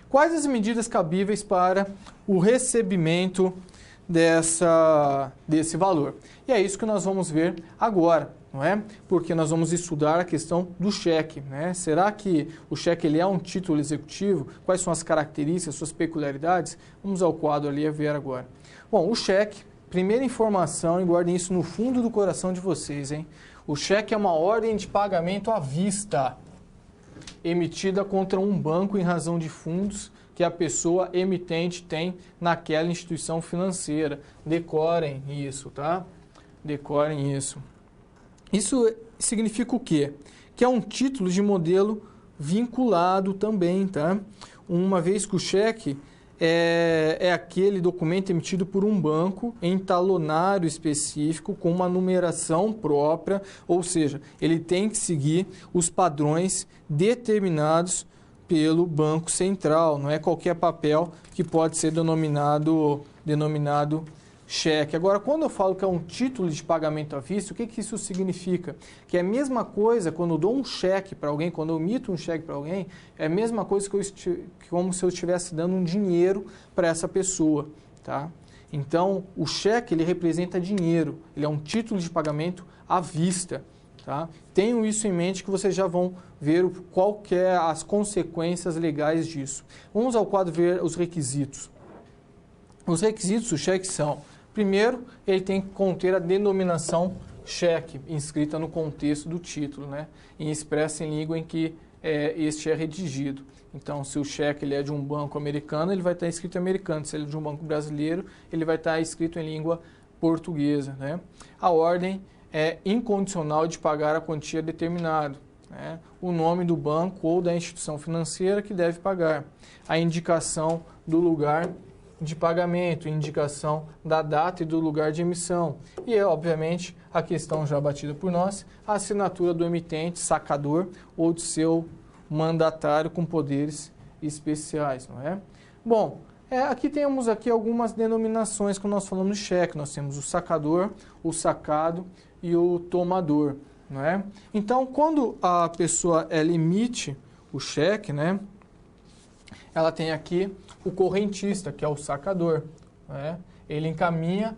A: Quais as medidas cabíveis para o recebimento desse valor? E é isso que nós vamos ver agora, não é? Porque nós vamos estudar a questão do cheque, né? Será que o cheque ele é um título executivo? Quais são as características, suas peculiaridades? Vamos ao quadro ali a ver agora. Bom, o cheque, primeira informação, e guardem isso no fundo do coração de vocês, hein? O cheque é uma ordem de pagamento à vista, emitida contra um banco em razão de fundos que a pessoa emitente tem naquela instituição financeira. Decorem isso, tá? Decorem isso. Isso significa o quê? Que é um título de modelo vinculado também, tá? Uma vez que o cheque é aquele documento emitido por um banco em talonário específico com uma numeração própria, ou seja, ele tem que seguir os padrões determinados pelo Banco Central. Não é qualquer papel que pode ser denominado cheque. Agora, quando eu falo que é um título de pagamento à vista, o que isso significa? Que é a mesma coisa quando eu dou um cheque para alguém, quando eu emito um cheque para alguém, é a mesma coisa como se eu estivesse dando um dinheiro para essa pessoa, tá? Então, o cheque, ele representa dinheiro, ele é um título de pagamento à vista, tá? Tenham isso em mente que vocês já vão ver qual que é as consequências legais disso. Vamos ao quadro ver os requisitos. Os requisitos do cheque são: primeiro, ele tem que conter a denominação cheque, inscrita no contexto do título, né? E expressa em língua em que este é redigido. Então, se o cheque ele é de um banco americano, ele vai estar escrito em americano. Se ele é de um banco brasileiro, ele vai estar escrito em língua portuguesa, né? A ordem é incondicional de pagar a quantia determinada, né? O nome do banco ou da instituição financeira que deve pagar. A indicação do lugar de pagamento, indicação da data e do lugar de emissão. E, obviamente, a questão já batida por nós, a assinatura do emitente, sacador ou de seu mandatário com poderes especiais, não é? Bom, aqui temos algumas denominações quando nós falamos de cheque. Nós temos o sacador, o sacado e o tomador, não é? Então, quando a pessoa ela emite o cheque, né? Ela tem aqui o correntista, que é o sacador, né? Ele encaminha,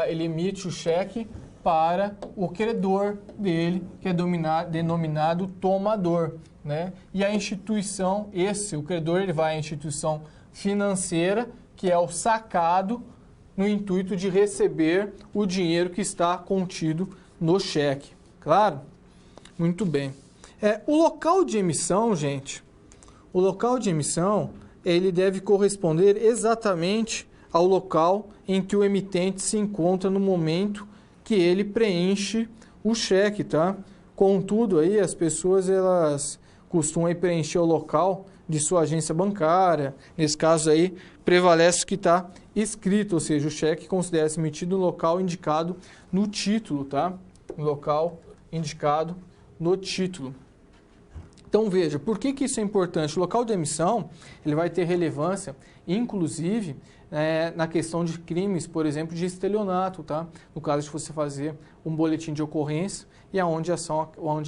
A: ele emite o cheque para o credor dele, que é denominado tomador, né? E a instituição, o credor, ele vai à instituição financeira, que é o sacado, no intuito de receber o dinheiro que está contido no cheque. Claro? Muito bem. O local de emissão, gente, o local de emissão, ele deve corresponder exatamente ao local em que o emitente se encontra no momento que ele preenche o cheque, tá? Contudo, aí as pessoas elas costumam aí preencher o local de sua agência bancária. Nesse caso aí, prevalece o que está escrito, ou seja, o cheque considera-se emitido no local indicado no título, tá? No local indicado no título. Então, veja, por que isso é importante? O local de emissão ele vai ter relevância, inclusive, na questão de crimes, por exemplo, de estelionato, tá? No caso de você fazer um boletim de ocorrência e onde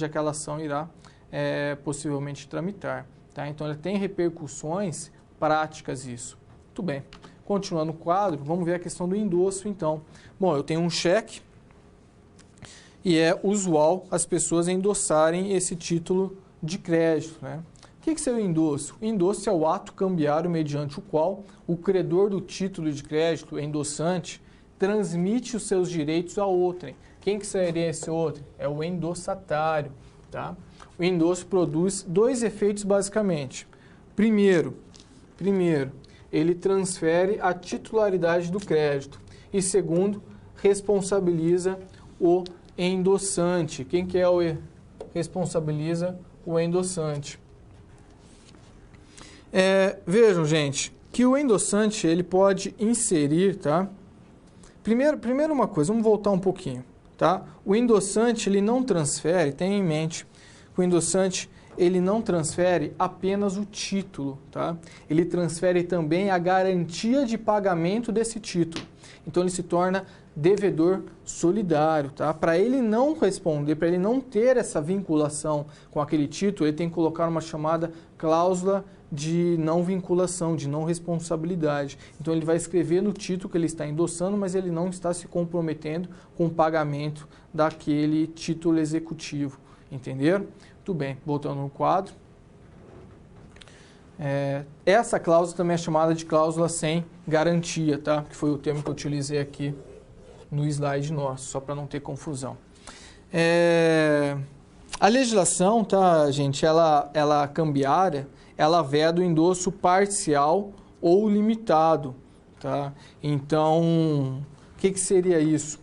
A: aquela ação irá possivelmente tramitar, tá? Então, ele tem repercussões práticas isso. Muito bem. Continuando o quadro, vamos ver a questão do endosso, então. Bom, eu tenho um cheque e é usual as pessoas endossarem esse título de crédito, né? O que seria o endosso? O endosso é o ato cambiário mediante o qual o credor do título de crédito, endossante, transmite os seus direitos a outrem. Quem que seria esse outro? É o endossatário, tá? O endosso produz dois efeitos basicamente. Primeiro, ele transfere a titularidade do crédito e segundo, responsabiliza o endossante. Quem que é o responsabiliza o endossante? Vejam, gente, que o endossante ele pode inserir, tá? Primeiro uma coisa, vamos voltar um pouquinho, tá? O endossante ele não transfere, tenha em mente, que o endossante ele não transfere apenas o título, tá? Ele transfere também a garantia de pagamento desse título. Então ele se torna devedor solidário, tá? Para ele não responder, para ele não ter essa vinculação com aquele título, ele tem que colocar uma chamada cláusula de não vinculação, de não responsabilidade. Então ele vai escrever no título que ele está endossando, mas ele não está se comprometendo com o pagamento daquele título executivo. Entenderam? Muito bem, voltando no quadro. Essa cláusula também é chamada de cláusula sem garantia, tá? Que foi o termo que eu utilizei aqui no slide nosso, só para não ter confusão. A legislação, tá, gente, ela cambiária, ela veda o endosso parcial ou limitado, tá? Então, o que seria isso?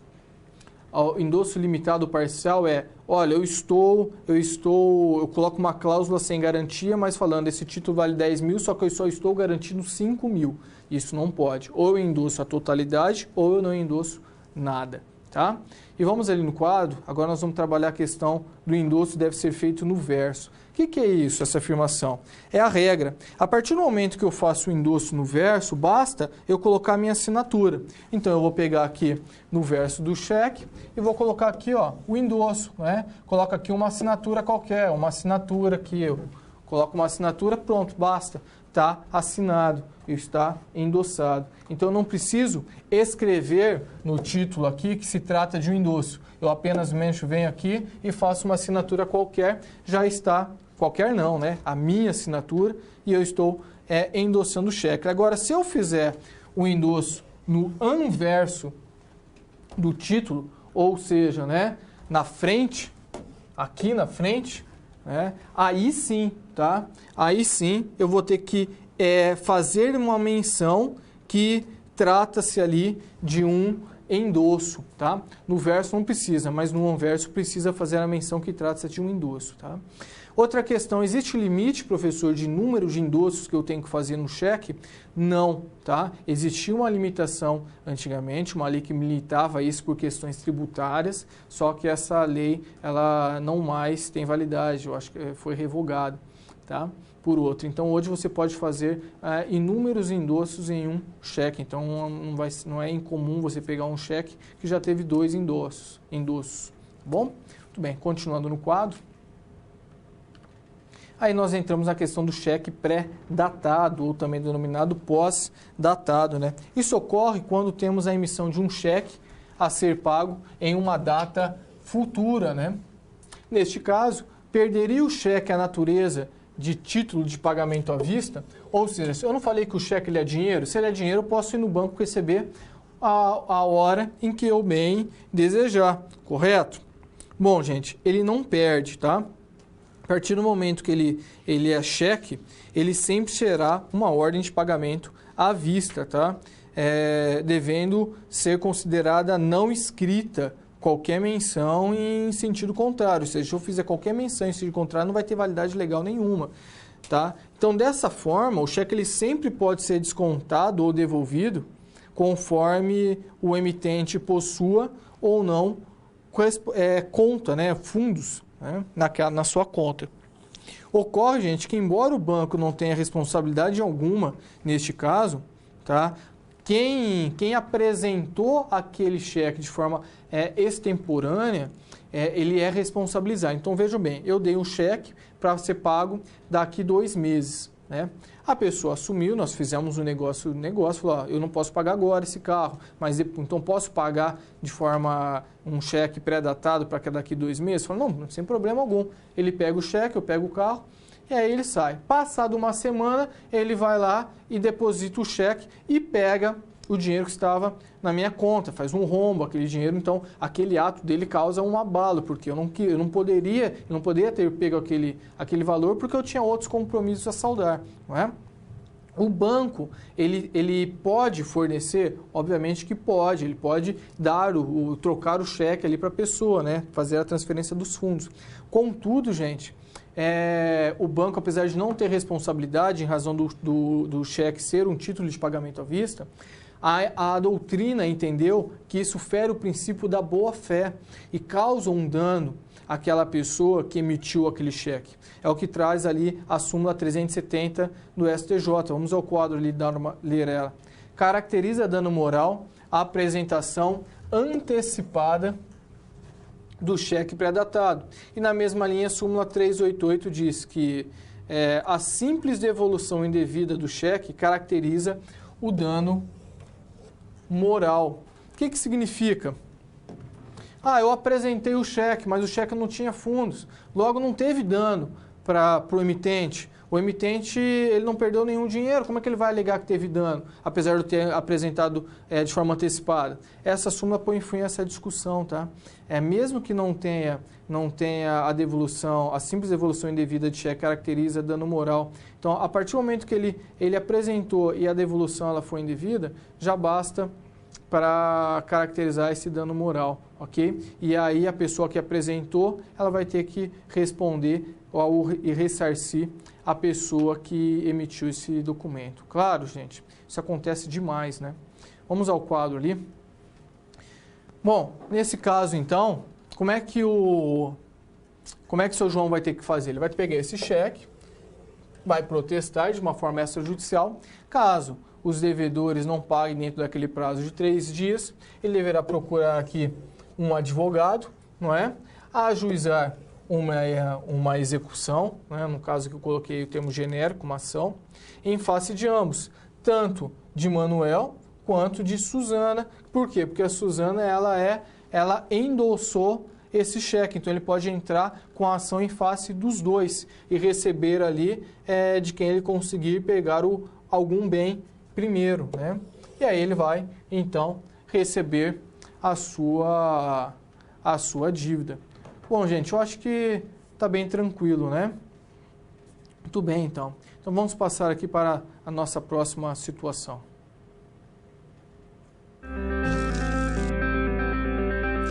A: O endosso limitado parcial olha, eu coloco uma cláusula sem garantia, mas falando, esse título vale 10 mil, só que eu só estou garantindo 5 mil. Isso não pode. Ou eu endosso a totalidade, ou eu não endosso nada, tá? E vamos ali no quadro, agora nós vamos trabalhar a questão do endosso deve ser feito no verso. O que é isso, essa afirmação? É a regra. A partir do momento que eu faço o endosso no verso, basta eu colocar a minha assinatura. Então, eu vou pegar aqui no verso do cheque e vou colocar aqui, ó, o endosso, né? Coloco aqui uma assinatura qualquer, uma assinatura aqui, eu coloco uma assinatura, pronto, basta. Está assinado, está endossado. Então, eu não preciso escrever no título aqui que se trata de um endosso. Eu apenas venho aqui e faço uma assinatura qualquer, já está, qualquer não, né? A minha assinatura e eu estou endossando o cheque. Agora, se eu fizer o endosso no anverso do título, ou seja, né, na frente, aqui na frente, né, aí sim, tá? Aí sim eu vou ter que fazer uma menção que trata-se ali de um endosso, tá? No verso não precisa, mas no anverso precisa fazer a menção que trata-se de um endosso, tá? Outra questão, existe limite, professor, de número de endossos que eu tenho que fazer no cheque? Não, tá? Existia uma limitação antigamente, uma lei que limitava isso por questões tributárias, só que essa lei, ela não mais tem validade, eu acho que foi revogada, tá? Por outro. Então, hoje você pode fazer inúmeros endossos em um cheque. Então, não é incomum você pegar um cheque que já teve 2 endossos. Bom? Muito bem, continuando no quadro. Aí nós entramos na questão do cheque pré-datado, ou também denominado pós-datado, né? Isso ocorre quando temos a emissão de um cheque a ser pago em uma data futura, né? Neste caso, perderia o cheque a natureza de título de pagamento à vista? Ou seja, se eu não falei que o cheque ele é dinheiro, se ele é dinheiro, eu posso ir no banco receber a hora em que eu bem desejar, correto? Bom, gente, ele não perde, tá? A partir do momento que ele é cheque, ele sempre será uma ordem de pagamento à vista, tá? Devendo ser considerada não escrita qualquer menção em sentido contrário. Ou seja, se eu fizer qualquer menção em sentido contrário, não vai ter validade legal nenhuma. Tá? Então, dessa forma, o cheque ele sempre pode ser descontado ou devolvido conforme o emitente possua ou não conta, né, fundos, né, na sua conta. Ocorre, gente, que embora o banco não tenha responsabilidade alguma neste caso, tá, quem apresentou aquele cheque de forma extemporânea, ele é responsabilizado. Então, vejam bem, eu dei um cheque para ser pago daqui 2 meses. Né? A pessoa assumiu, nós fizemos um negócio, falou, eu não posso pagar agora esse carro, mas então posso pagar de forma um cheque pré-datado para que daqui 2 meses? Falou, não, sem problema algum. Ele pega o cheque, eu pego o carro, e aí ele sai. Passado uma semana, ele vai lá e deposita o cheque e pega o dinheiro que estava na minha conta, faz um rombo aquele dinheiro, então aquele ato dele causa um abalo, porque eu não poderia ter pego aquele valor porque eu tinha outros compromissos a saldar, não é? O banco, ele pode fornecer? Obviamente que pode, ele pode dar trocar o cheque ali para a pessoa, né? Fazer a transferência dos fundos. Contudo, gente, o banco, apesar de não ter responsabilidade em razão do cheque ser um título de pagamento à vista, a doutrina entendeu que isso fere o princípio da boa-fé e causa um dano àquela pessoa que emitiu aquele cheque. É o que traz ali a súmula 370 do STJ. Vamos ao quadro ali, ler ela. Caracteriza dano moral a apresentação antecipada do cheque pré-datado. E na mesma linha, a súmula 388 diz que a simples devolução indevida do cheque caracteriza o dano moral. O que significa? Eu apresentei o cheque, mas o cheque não tinha fundos. Logo, não teve dano para o emitente. O emitente ele não perdeu nenhum dinheiro. Como é que ele vai alegar que teve dano, apesar de ter apresentado de forma antecipada? Essa súmula põe fim a essa discussão, tá? Mesmo que não tenha a devolução, a simples devolução indevida de cheque caracteriza dano moral. Então, a partir do momento que ele apresentou e a devolução ela foi indevida, já basta para caracterizar esse dano moral, ok? E aí a pessoa que apresentou, ela vai ter que responder e ressarcir a pessoa que emitiu esse documento. Claro, gente, isso acontece demais, né? Vamos ao quadro ali. Bom, nesse caso, então, como é que o seu João vai ter que fazer? Ele vai pegar esse cheque, vai protestar de uma forma extrajudicial. Caso os devedores não paguem dentro daquele prazo de 3 dias, ele deverá procurar aqui um advogado, não é? Ajuizar uma execução, né? No caso que eu coloquei o termo genérico, uma ação, em face de ambos, tanto de Manuel quanto de Suzana. Por quê? Porque a Suzana ela endossou esse cheque, então ele pode entrar com a ação em face dos dois e receber ali de quem ele conseguir pegar algum bem primeiro, né? E aí ele vai, então, receber a sua dívida. Bom, gente, eu acho que está bem tranquilo, né? Muito bem, então. Então, vamos passar aqui para a nossa próxima situação.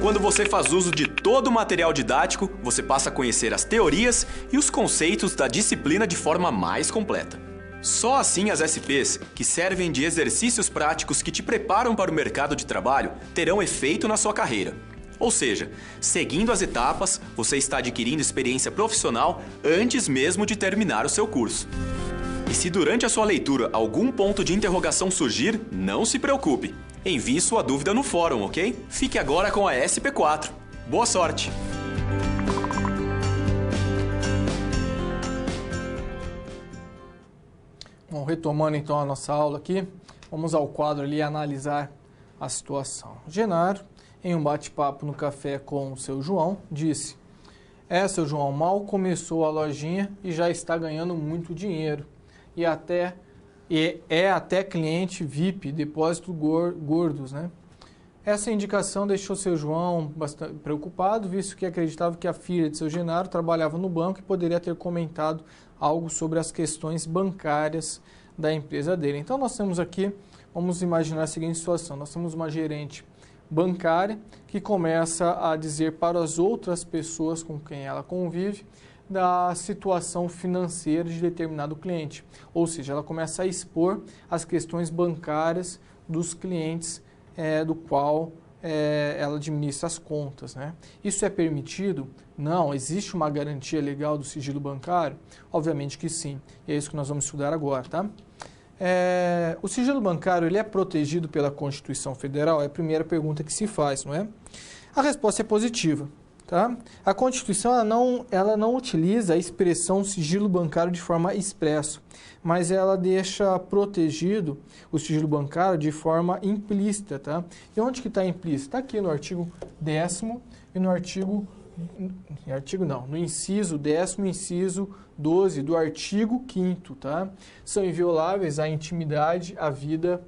C: Quando você faz uso de todo o material didático, você passa a conhecer as teorias e os conceitos da disciplina de forma mais completa. Só assim as SPs, que servem de exercícios práticos que te preparam para o mercado de trabalho, terão efeito na sua carreira. Ou seja, seguindo as etapas, você está adquirindo experiência profissional antes mesmo de terminar o seu curso. E se durante a sua leitura algum ponto de interrogação surgir, não se preocupe. Envie sua dúvida no fórum, ok? Fique agora com a SP4. Boa sorte!
A: Bom, retomando então a nossa aula aqui, vamos ao quadro ali analisar a situação. Genaro, em um bate-papo no café com o seu João, disse: seu João, mal começou a lojinha e já está ganhando muito dinheiro. E é até cliente VIP, depósito gordos, né? Essa indicação deixou seu João bastante preocupado, visto que acreditava que a filha de seu Genaro trabalhava no banco e poderia ter comentado algo sobre as questões bancárias da empresa dele. Então, nós temos aqui, vamos imaginar a seguinte situação: nós temos uma gerente bancária, que começa a dizer para as outras pessoas com quem ela convive da situação financeira de determinado cliente. Ou seja, ela começa a expor as questões bancárias dos clientes do qual ela administra as contas, né? Isso é permitido? Não. Existe uma garantia legal do sigilo bancário? Obviamente que sim. E é isso que nós vamos estudar agora, tá? O sigilo bancário ele é protegido pela Constituição Federal? É a primeira pergunta que se faz, não é? A resposta é positiva. Tá? A Constituição ela não utiliza a expressão sigilo bancário de forma expressa, mas ela deixa protegido o sigilo bancário de forma implícita. Tá? E onde que está implícito? Está aqui no artigo 10º e no inciso 10º, inciso 12 do artigo 5º. Tá? São invioláveis a intimidade, a vida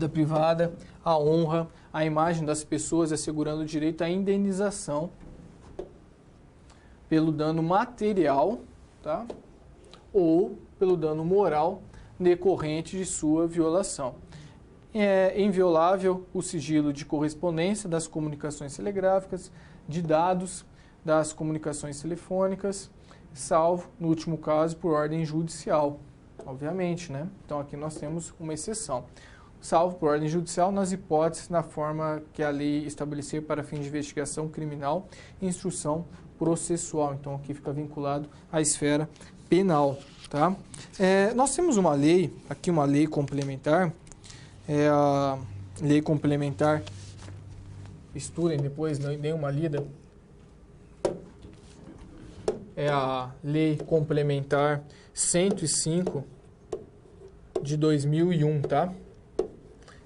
A: privada, a honra, a imagem das pessoas, assegurando o direito à indenização pelo dano material, tá? Ou pelo dano moral decorrente de sua violação. É inviolável o sigilo de correspondência das comunicações telegráficas, de dados das comunicações telefônicas, salvo, no último caso, por ordem judicial, obviamente, né? Então aqui nós temos uma exceção. Salvo por ordem judicial nas hipóteses na forma que a lei estabelecer para fins de investigação criminal e instrução processual. Então, aqui fica vinculado à esfera penal. Tá? Nós temos uma lei, aqui uma lei complementar, a lei complementar, estudem depois, deem uma lida, é a lei complementar 105 de 2001, tá?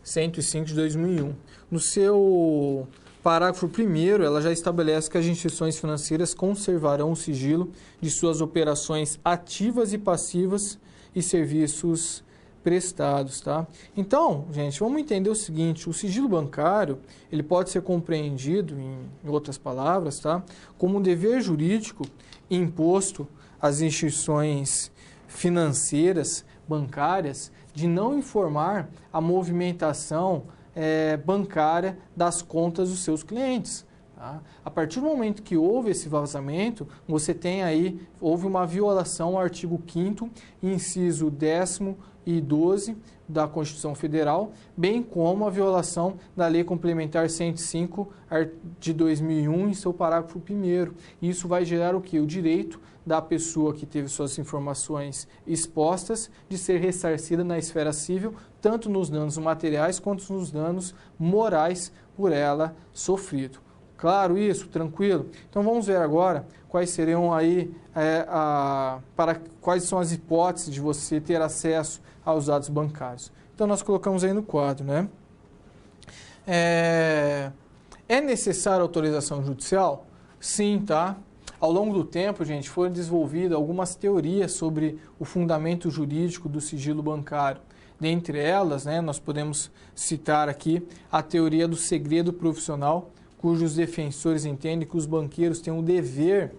A: 105 de 2001. No seu parágrafo 1º, ela já estabelece que as instituições financeiras conservarão o sigilo de suas operações ativas e passivas e serviços prestados, tá? Então, gente, vamos entender o seguinte, o sigilo bancário, ele pode ser compreendido, em outras palavras, tá? Como um dever jurídico imposto às instituições financeiras, bancárias, de não informar a movimentação bancária das contas dos seus clientes. Tá? A partir do momento que houve esse vazamento, você tem aí, houve uma violação ao artigo 5º, inciso 10º e 12 da Constituição Federal, bem como a violação da Lei Complementar 105 de 2001 em seu parágrafo 1º. Isso vai gerar o quê? O direito da pessoa que teve suas informações expostas de ser ressarcida na esfera civil, tanto nos danos materiais quanto nos danos morais por ela sofrido. Claro isso? Tranquilo? Então vamos ver agora quais seriam aí, quais são as hipóteses de você ter acesso aos dados bancários. Então nós colocamos aí no quadro, né? É necessária autorização judicial? Sim, tá? Ao longo do tempo, gente, foram desenvolvidas algumas teorias sobre o fundamento jurídico do sigilo bancário. Dentre elas, né, nós podemos citar aqui a teoria do segredo profissional, cujos defensores entendem que os banqueiros têm um dever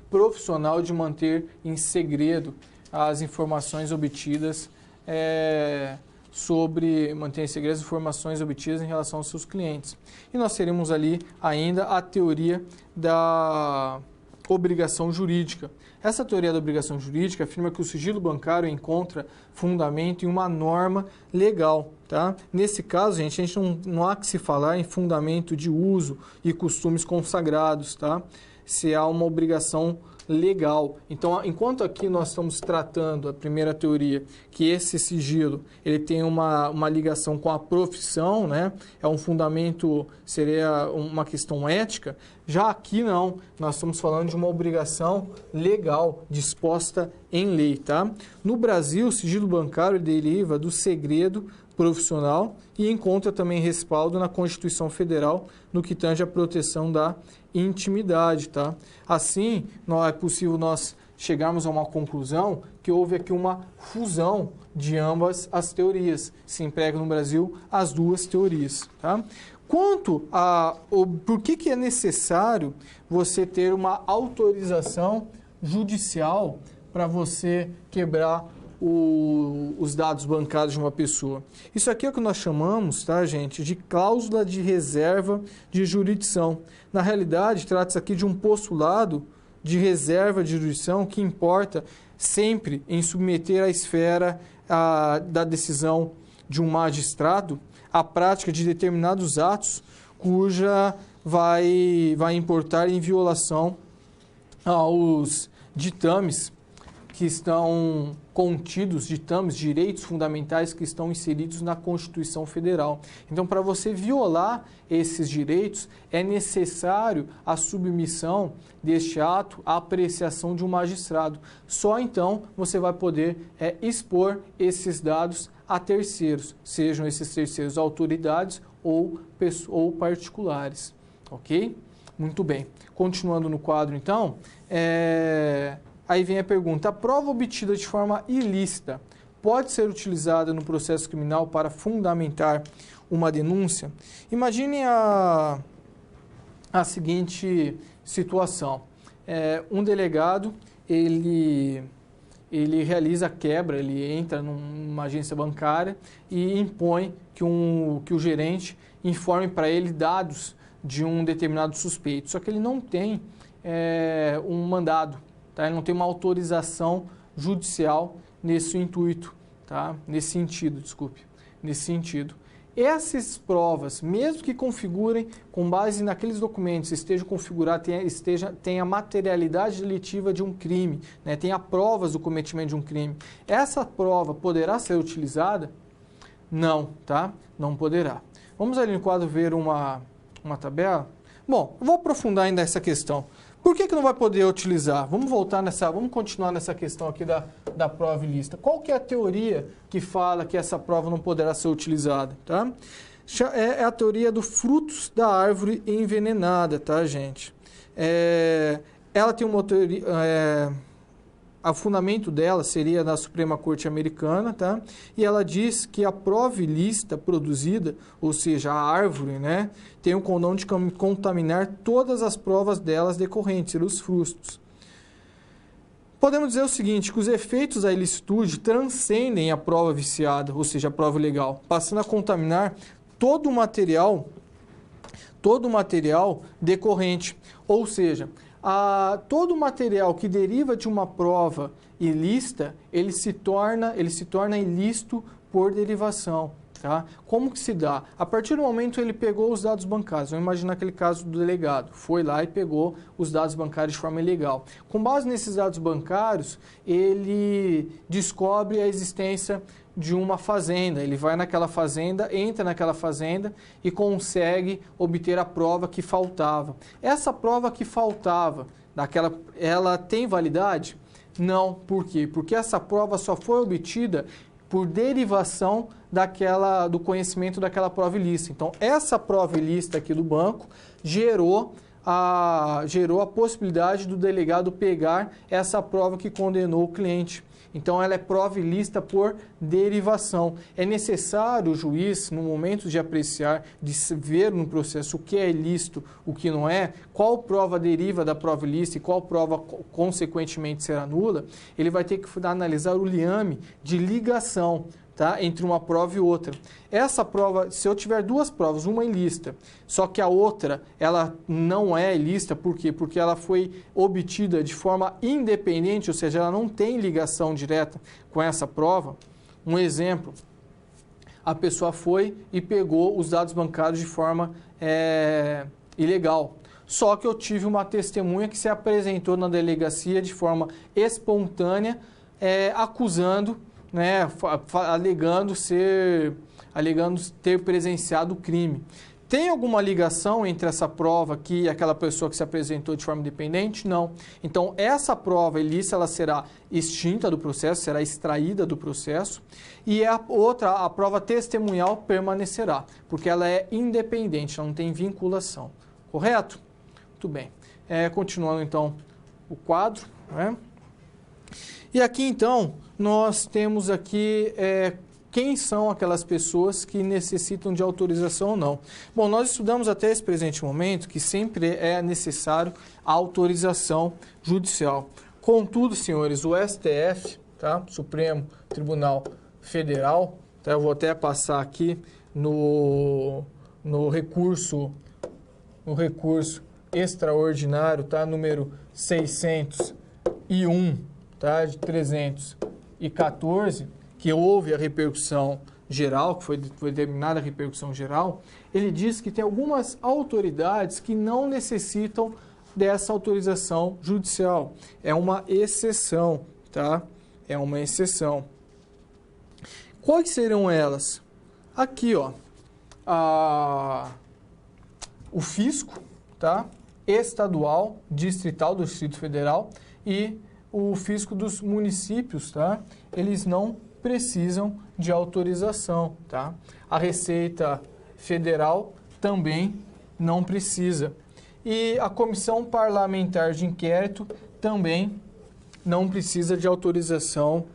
A: profissional de manter em segredo as informações obtidas manter em segredo as informações obtidas em relação aos seus clientes. E nós teremos ali ainda a teoria da obrigação jurídica. Essa teoria da obrigação jurídica afirma que o sigilo bancário encontra fundamento em uma norma legal. Tá? Nesse caso, gente, a gente não há que se falar em fundamento de uso e costumes consagrados, tá? Se há uma obrigação legal. Então, enquanto aqui nós estamos tratando a primeira teoria, que esse sigilo ele tem uma ligação com a profissão, né? É um fundamento, seria uma questão ética, já aqui não, nós estamos falando de uma obrigação legal, disposta em lei. Tá? No Brasil, o sigilo bancário deriva do segredo profissional e encontra também respaldo na Constituição Federal no que tange à proteção da intimidade. Tá? Assim, não é possível nós chegarmos a uma conclusão que houve aqui uma fusão de ambas as teorias. Se emprega no Brasil as duas teorias. Tá? Quanto a por que é necessário você ter uma autorização judicial para você quebrar os dados bancários de uma pessoa. Isso aqui é o que nós chamamos, tá, gente, de cláusula de reserva de jurisdição. Na realidade, trata-se aqui de um postulado de reserva de jurisdição que importa sempre em submeter à esfera da decisão de um magistrado a prática de determinados atos cuja vai importar em violação aos ditames que estão contidos, ditames, direitos fundamentais que estão inseridos na Constituição Federal. Então, para você violar esses direitos, é necessário a submissão deste ato à apreciação de um magistrado. Só então você vai poder expor esses dados a terceiros, sejam esses terceiros autoridades ou particulares. Ok? Muito bem. Continuando no quadro, então, aí vem a pergunta: a prova obtida de forma ilícita pode ser utilizada no processo criminal para fundamentar uma denúncia? Imagine a seguinte situação. Um delegado, ele realiza a quebra, ele entra numa agência bancária e impõe que o gerente informe para ele dados de um determinado suspeito. Só que ele não tem um mandado, tá? Ele não tem uma autorização judicial nesse intuito, tá? Nesse sentido. Essas provas, mesmo que configurem com base naqueles documentos, estejam configurados, tenha materialidade delitiva de um crime, né? Tenha provas do cometimento de um crime, essa prova poderá ser utilizada? Não, tá? Não poderá. Vamos ali no quadro ver uma tabela? Bom, eu vou aprofundar ainda essa questão. Por que não vai poder utilizar? Vamos continuar nessa questão aqui da prova ilícita. Qual que é a teoria que fala que essa prova não poderá ser utilizada? Tá? É a teoria do frutos da árvore envenenada, tá, gente? Ela tem uma teoria... o fundamento dela seria na Suprema Corte Americana, tá? E ela diz que a prova ilícita produzida, ou seja, a árvore, né, tem o condão de contaminar todas as provas delas decorrentes, os frutos. Podemos dizer o seguinte, que os efeitos da ilicitude transcendem a prova viciada, ou seja, a prova ilegal, passando a contaminar todo o material decorrente, ou seja, todo o material que deriva de uma prova ilícita, ele se torna ilícito por derivação. Tá? Como que se dá? A partir do momento ele pegou os dados bancários, vamos imaginar aquele caso do delegado, foi lá e pegou os dados bancários de forma ilegal. Com base nesses dados bancários, ele descobre a existência de uma fazenda, ele vai naquela fazenda, entra naquela fazenda e consegue obter a prova que faltava. Essa prova que faltava, ela tem validade? Não. Por quê? Porque essa prova só foi obtida por derivação do conhecimento daquela prova ilícita. Então, essa prova ilícita aqui do banco gerou a possibilidade do delegado pegar essa prova que condenou o cliente. Então, ela é prova ilícita por derivação. É necessário o juiz, no momento de apreciar, de ver no processo o que é ilícito, o que não é, qual prova deriva da prova ilícita e qual prova, consequentemente, será nula, ele vai ter que analisar o liame de ligação, tá, entre uma prova e outra. Essa prova, se eu tiver duas provas, uma ilícita, só que a outra ela não é ilícita, por quê? Porque ela foi obtida de forma independente, ou seja, ela não tem ligação direta com essa prova. Um exemplo, a pessoa foi e pegou os dados bancários de forma ilegal. Só que eu tive uma testemunha que se apresentou na delegacia de forma espontânea, acusando, né, alegando ter presenciado o crime. Tem alguma ligação entre essa prova aqui e aquela pessoa que se apresentou de forma independente? Não. Então, essa prova ilícita ela será extinta do processo, será extraída do processo, e a prova testemunhal permanecerá, porque ela é independente, ela não tem vinculação. Correto? Muito bem. Continuando, então, o quadro, né? E aqui, então, nós temos aqui quem são aquelas pessoas que necessitam de autorização ou não. Bom, nós estudamos até esse presente momento que sempre é necessário a autorização judicial. Contudo, senhores, o STF, tá? Supremo Tribunal Federal, tá? Eu vou até passar aqui no recurso extraordinário, tá? Número 601, tá? De 314, que houve a repercussão geral, que foi determinada a repercussão geral. Ele diz que tem algumas autoridades que não necessitam dessa autorização judicial. É uma exceção, tá? É uma exceção. Quais serão elas? Aqui, ó, o fisco, tá? Estadual, distrital do Distrito Federal e o fisco dos municípios, tá? Eles não precisam de autorização, tá? A Receita Federal também não precisa. E a Comissão Parlamentar de Inquérito também não precisa de autorização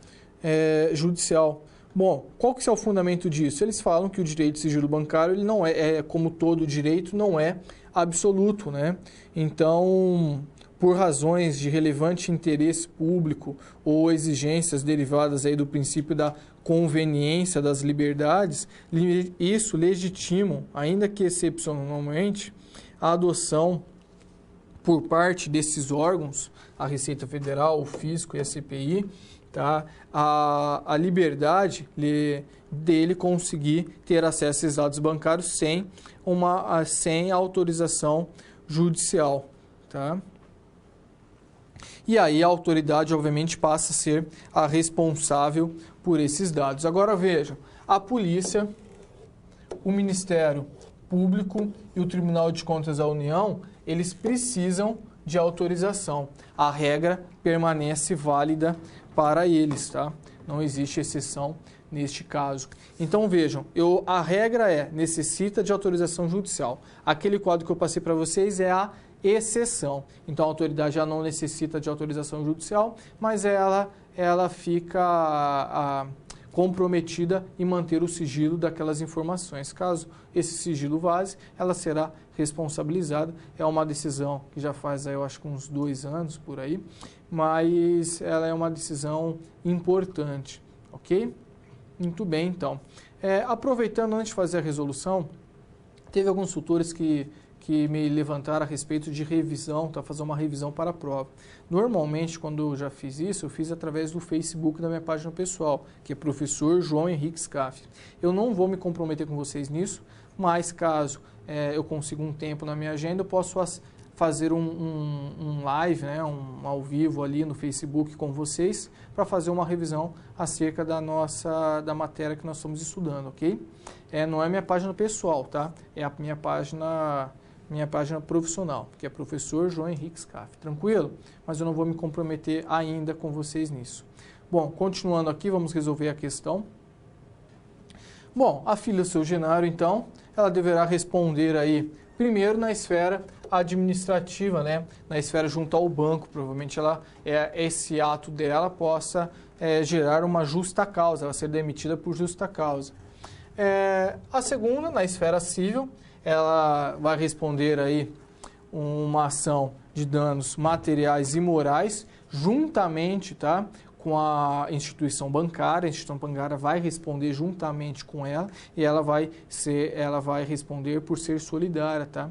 A: judicial. Bom, qual que é o fundamento disso? Eles falam que o direito de sigilo bancário, ele não como todo direito, não é absoluto, né? Então, por razões de relevante interesse público ou exigências derivadas aí do princípio da conveniência das liberdades, isso legitimam, ainda que excepcionalmente, a adoção por parte desses órgãos, a Receita Federal, o Fisco e a CPI, tá? A liberdade dele conseguir ter acesso a esses dados bancários sem autorização judicial, tá? E aí a autoridade, obviamente, passa a ser a responsável por esses dados. Agora vejam, a polícia, o Ministério Público e o Tribunal de Contas da União, eles precisam de autorização. A regra permanece válida para eles, tá? Não existe exceção neste caso. Então vejam, a regra necessita de autorização judicial. Aquele quadro que eu passei para vocês é a exceção. Então a autoridade já não necessita de autorização judicial, mas ela fica comprometida em manter o sigilo daquelas informações. Caso esse sigilo vaze, ela será responsabilizada. É uma decisão que já faz, eu acho que uns 2 anos por aí, mas ela é uma decisão importante, ok? Muito bem, então. Aproveitando, antes de fazer a resolução, teve alguns tutores que me levantaram a respeito de revisão, tá? Fazer uma revisão para a prova. Normalmente, quando eu já fiz isso, eu fiz através do Facebook da minha página pessoal, que é Professor João Henrique Scaff. Eu não vou me comprometer com vocês nisso, mas caso eu consiga um tempo na minha agenda, eu posso fazer um live, né? Um ao vivo ali no Facebook com vocês, para fazer uma revisão acerca da matéria que nós estamos estudando, ok? Não é minha página pessoal, tá? É a minha página profissional, que é Professor João Henrique Scaff. Tranquilo? Mas eu não vou me comprometer ainda com vocês nisso. Bom, continuando aqui, vamos resolver a questão. Bom, a filha do seu Genaro, então, ela deverá responder aí, primeiro na esfera administrativa, né? Na esfera junto ao banco. Provavelmente esse ato dela possa gerar uma justa causa, ela ser demitida por justa causa. A segunda, na esfera civil, ela vai responder aí uma ação de danos materiais e morais, juntamente, tá, com a instituição bancária. A instituição bancária vai responder juntamente com ela e ela vai responder por ser solidária, tá?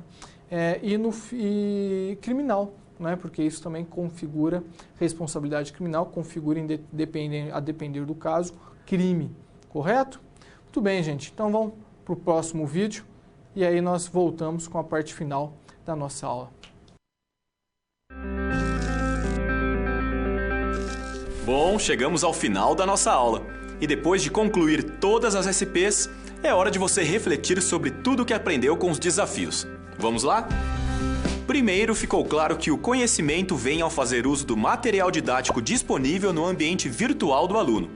A: E criminal, né? Porque isso também configura responsabilidade criminal, configura, a depender do caso, crime, correto? Muito bem, gente. Então vamos para o próximo vídeo e aí nós voltamos com a parte final da nossa aula.
C: Bom, chegamos ao final da nossa aula. E depois de concluir todas as SPs, é hora de você refletir sobre tudo o que aprendeu com os desafios. Vamos lá? Primeiro, ficou claro que o conhecimento vem ao fazer uso do material didático disponível no ambiente virtual do aluno.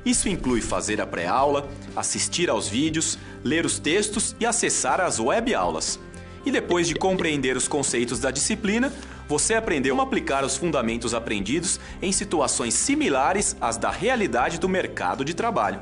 C: Isso inclui fazer a pré-aula, assistir aos vídeos, ler os textos e acessar as web-aulas. E depois de compreender os conceitos da disciplina, você aprendeu a aplicar os fundamentos aprendidos em situações similares às da realidade do mercado de trabalho.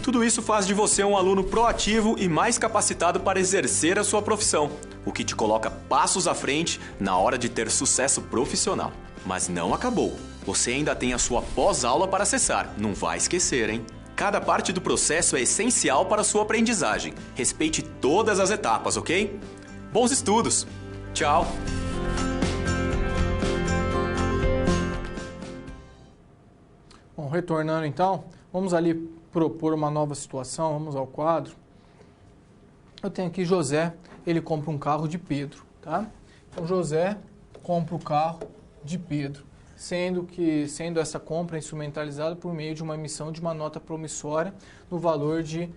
C: Tudo isso faz de você um aluno proativo e mais capacitado para exercer a sua profissão, o que te coloca passos à frente na hora de ter sucesso profissional. Mas não acabou. você ainda tem a sua pós-aula para acessar. Não vai esquecer, hein? Cada parte do processo é essencial para a sua aprendizagem. Respeite todas as etapas, ok? Bons estudos! Tchau!
A: Bom, retornando então, vamos ali propor uma nova situação, vamos ao quadro. Eu tenho aqui José, ele compra um carro de Pedro, tá? Então José compra o carro de Pedro, sendo essa compra instrumentalizada por meio de uma emissão de uma nota promissória no valor de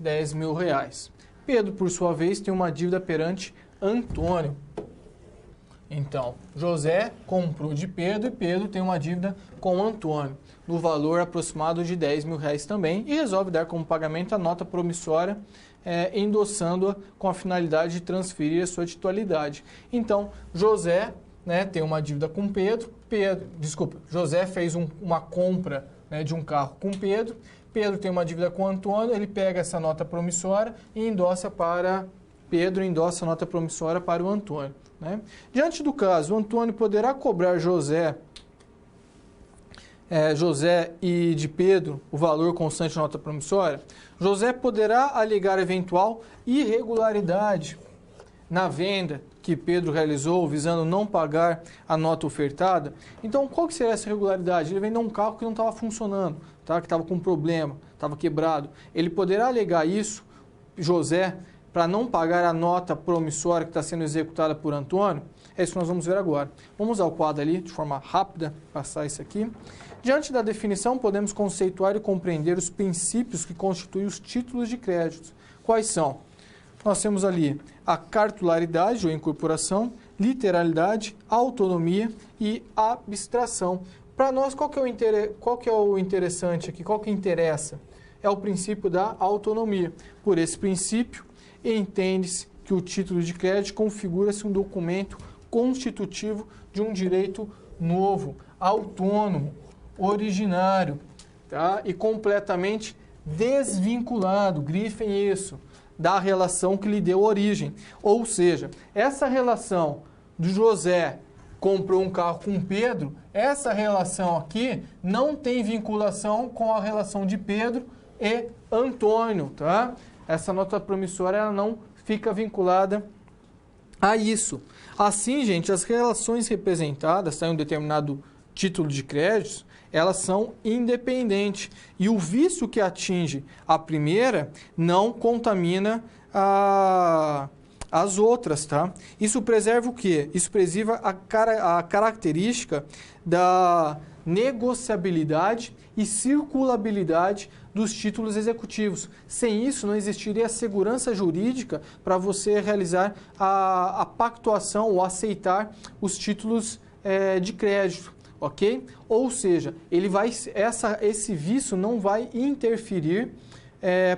A: R$10.000. Pedro, por sua vez, tem uma dívida perante Antônio. Então, José comprou de Pedro e Pedro tem uma dívida com Antônio, no valor aproximado de R$10.000 também, e resolve dar como pagamento a nota promissória, endossando-a com a finalidade de transferir a sua titularidade. Então, José, tem uma dívida com Pedro. José fez uma compra, de um carro com Pedro. Pedro tem uma dívida com Antônio, ele pega essa nota promissória e endossa para Pedro, endossa a nota promissória para o Antônio. Diante do caso, o Antônio poderá cobrar José e de Pedro o valor constante da nota promissória. José poderá alegar eventual irregularidade na venda que Pedro realizou, visando não pagar a nota ofertada. Então, qual que seria essa irregularidade? Ele vendeu um carro que não estava funcionando, que estava com problema, estava quebrado. Ele poderá alegar isso, José, para não pagar a nota promissória que está sendo executada por Antônio. É isso que nós vamos ver agora. Vamos ao quadro ali, de forma rápida, passar isso aqui. Diante da definição, podemos conceituar e compreender os princípios que constituem os títulos de crédito. Quais são? Nós temos ali a cartularidade ou incorporação, literalidade, autonomia e abstração. Para nós, qual que é o interessante aqui? Qual que interessa? É o princípio da autonomia. Por esse princípio, entende-se que o título de crédito configura-se um documento constitutivo de um direito novo, autônomo, originário, e completamente desvinculado, grifem isso, da relação que lhe deu origem. Ou seja, essa relação do José comprou um carro com Pedro, essa relação aqui não tem vinculação com a relação de Pedro e Antônio, tá? Essa nota promissória ela não fica vinculada a isso. Assim, gente, as relações representadas em um determinado título de crédito, elas são independentes. E o vício que atinge a primeira não contamina as outras, tá? Isso preserva o quê? Isso preserva a característica da negociabilidade e circulabilidade dos títulos executivos. Sem isso, não existiria segurança jurídica para você realizar a pactuação ou aceitar os títulos de crédito, ok? Ou seja, esse vício não vai interferir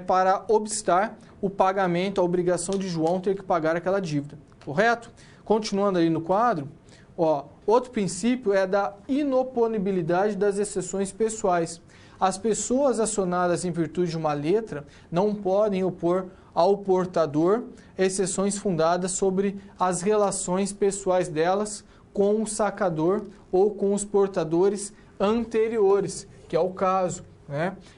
A: para obstar o pagamento, a obrigação de João ter que pagar aquela dívida, correto? Continuando aí no quadro, outro princípio é da inoponibilidade das exceções pessoais. As pessoas acionadas em virtude de uma letra não podem opor ao portador exceções fundadas sobre as relações pessoais delas com o sacador ou com os portadores anteriores, que é o caso,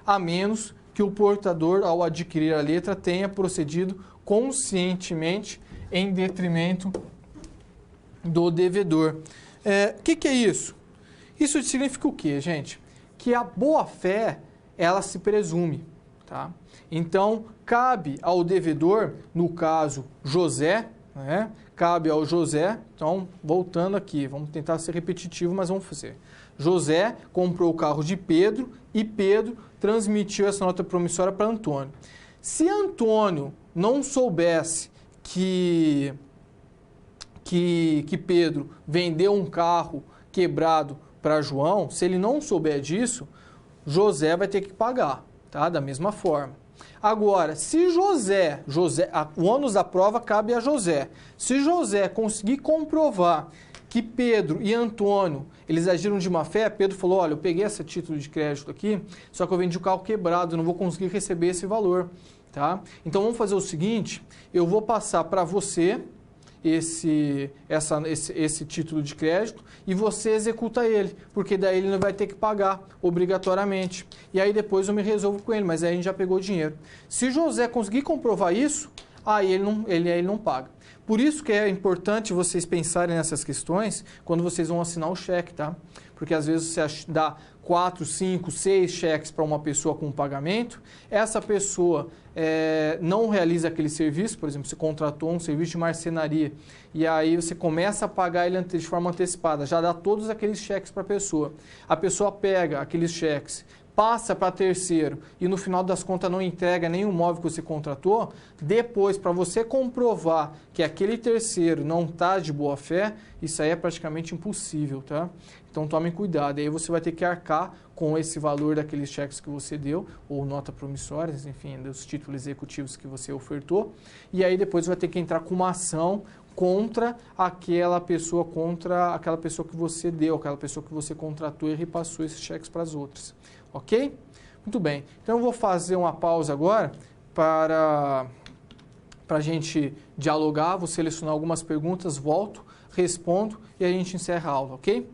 A: a menos que o portador, ao adquirir a letra, tenha procedido conscientemente em detrimento do devedor. O que é isso? Isso significa o quê, gente? Que a boa-fé, ela se presume, tá? Então, cabe ao devedor, no caso José, cabe ao José, então, voltando aqui, vamos tentar ser repetitivo, mas vamos fazer. José comprou o carro de Pedro e Pedro transmitiu essa nota promissória para Antônio. Se Antônio não soubesse que Pedro vendeu um carro quebrado para João, se ele não souber disso, José vai ter que pagar, tá? Da mesma forma. Agora, se o ônus da prova cabe a José. Se José conseguir comprovar que Pedro e Antônio, eles agiram de má fé, Pedro falou, olha, eu peguei esse título de crédito aqui, só que eu vendi o carro quebrado, eu não vou conseguir receber esse valor, tá? Então, vamos fazer o seguinte, eu vou passar para você esse título de crédito e você executa ele, porque daí ele não vai ter que pagar obrigatoriamente. E aí depois eu me resolvo com ele, mas aí a gente já pegou o dinheiro. Se José conseguir comprovar isso, aí ele não paga. Por isso que é importante vocês pensarem nessas questões quando vocês vão assinar o cheque, tá? Porque às vezes você dá 4, 5, 6 cheques para uma pessoa com pagamento, essa pessoa não realiza aquele serviço, por exemplo, você contratou um serviço de marcenaria e aí você começa a pagar ele de forma antecipada, já dá todos aqueles cheques para a pessoa pega aqueles cheques, passa para terceiro e no final das contas não entrega nenhum móvel que você contratou, depois para você comprovar que aquele terceiro não está de boa fé, isso aí é praticamente impossível, tá? Então tomem cuidado, aí você vai ter que arcar com esse valor daqueles cheques que você deu, ou nota promissórias, enfim, dos títulos executivos que você ofertou, e aí depois vai ter que entrar com uma ação contra aquela pessoa que você deu, aquela pessoa que você contratou e repassou esses cheques para as outras. Ok? Muito bem. Então eu vou fazer uma pausa agora para a gente dialogar, vou selecionar algumas perguntas, volto, respondo e a gente encerra a aula, ok?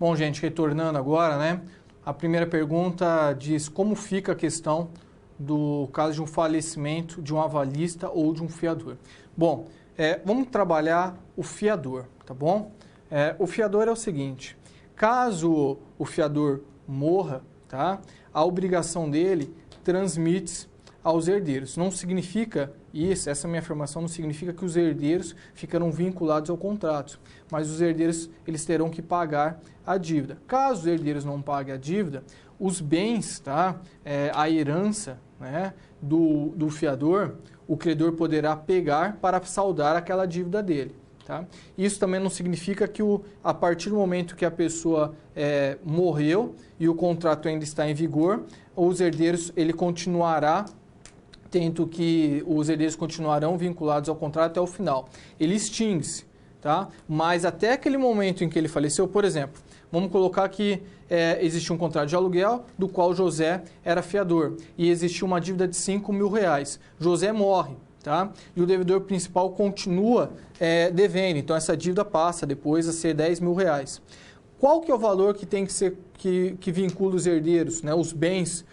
A: Bom, gente, retornando agora, né? A primeira pergunta diz como fica a questão do caso de um falecimento de um avalista ou de um fiador. Bom, vamos trabalhar o fiador, tá bom? O fiador é o seguinte, caso o fiador morra, tá? A obrigação dele transmite aos herdeiros. Não significa isso, essa minha afirmação não significa que os herdeiros ficarão vinculados ao contrato, mas os herdeiros eles terão que pagar a dívida. Caso os herdeiros não paguem a dívida, os bens, tá? A herança, né, do fiador, o credor poderá pegar para saldar aquela dívida dele. Tá? Isso também não significa que a partir do momento que a pessoa morreu e o contrato ainda está em vigor, os herdeiros os herdeiros continuarão vinculados ao contrato até o final. Ele extingue-se, tá? Mas até aquele momento em que ele faleceu, por exemplo, vamos colocar que existia um contrato de aluguel do qual José era fiador e existia uma dívida de R$5.000. José morre. Tá? E o devedor principal continua devendo, então essa dívida passa depois a ser R$10.000. Qual que é o valor que tem que ser que vincula os herdeiros, né? Os bens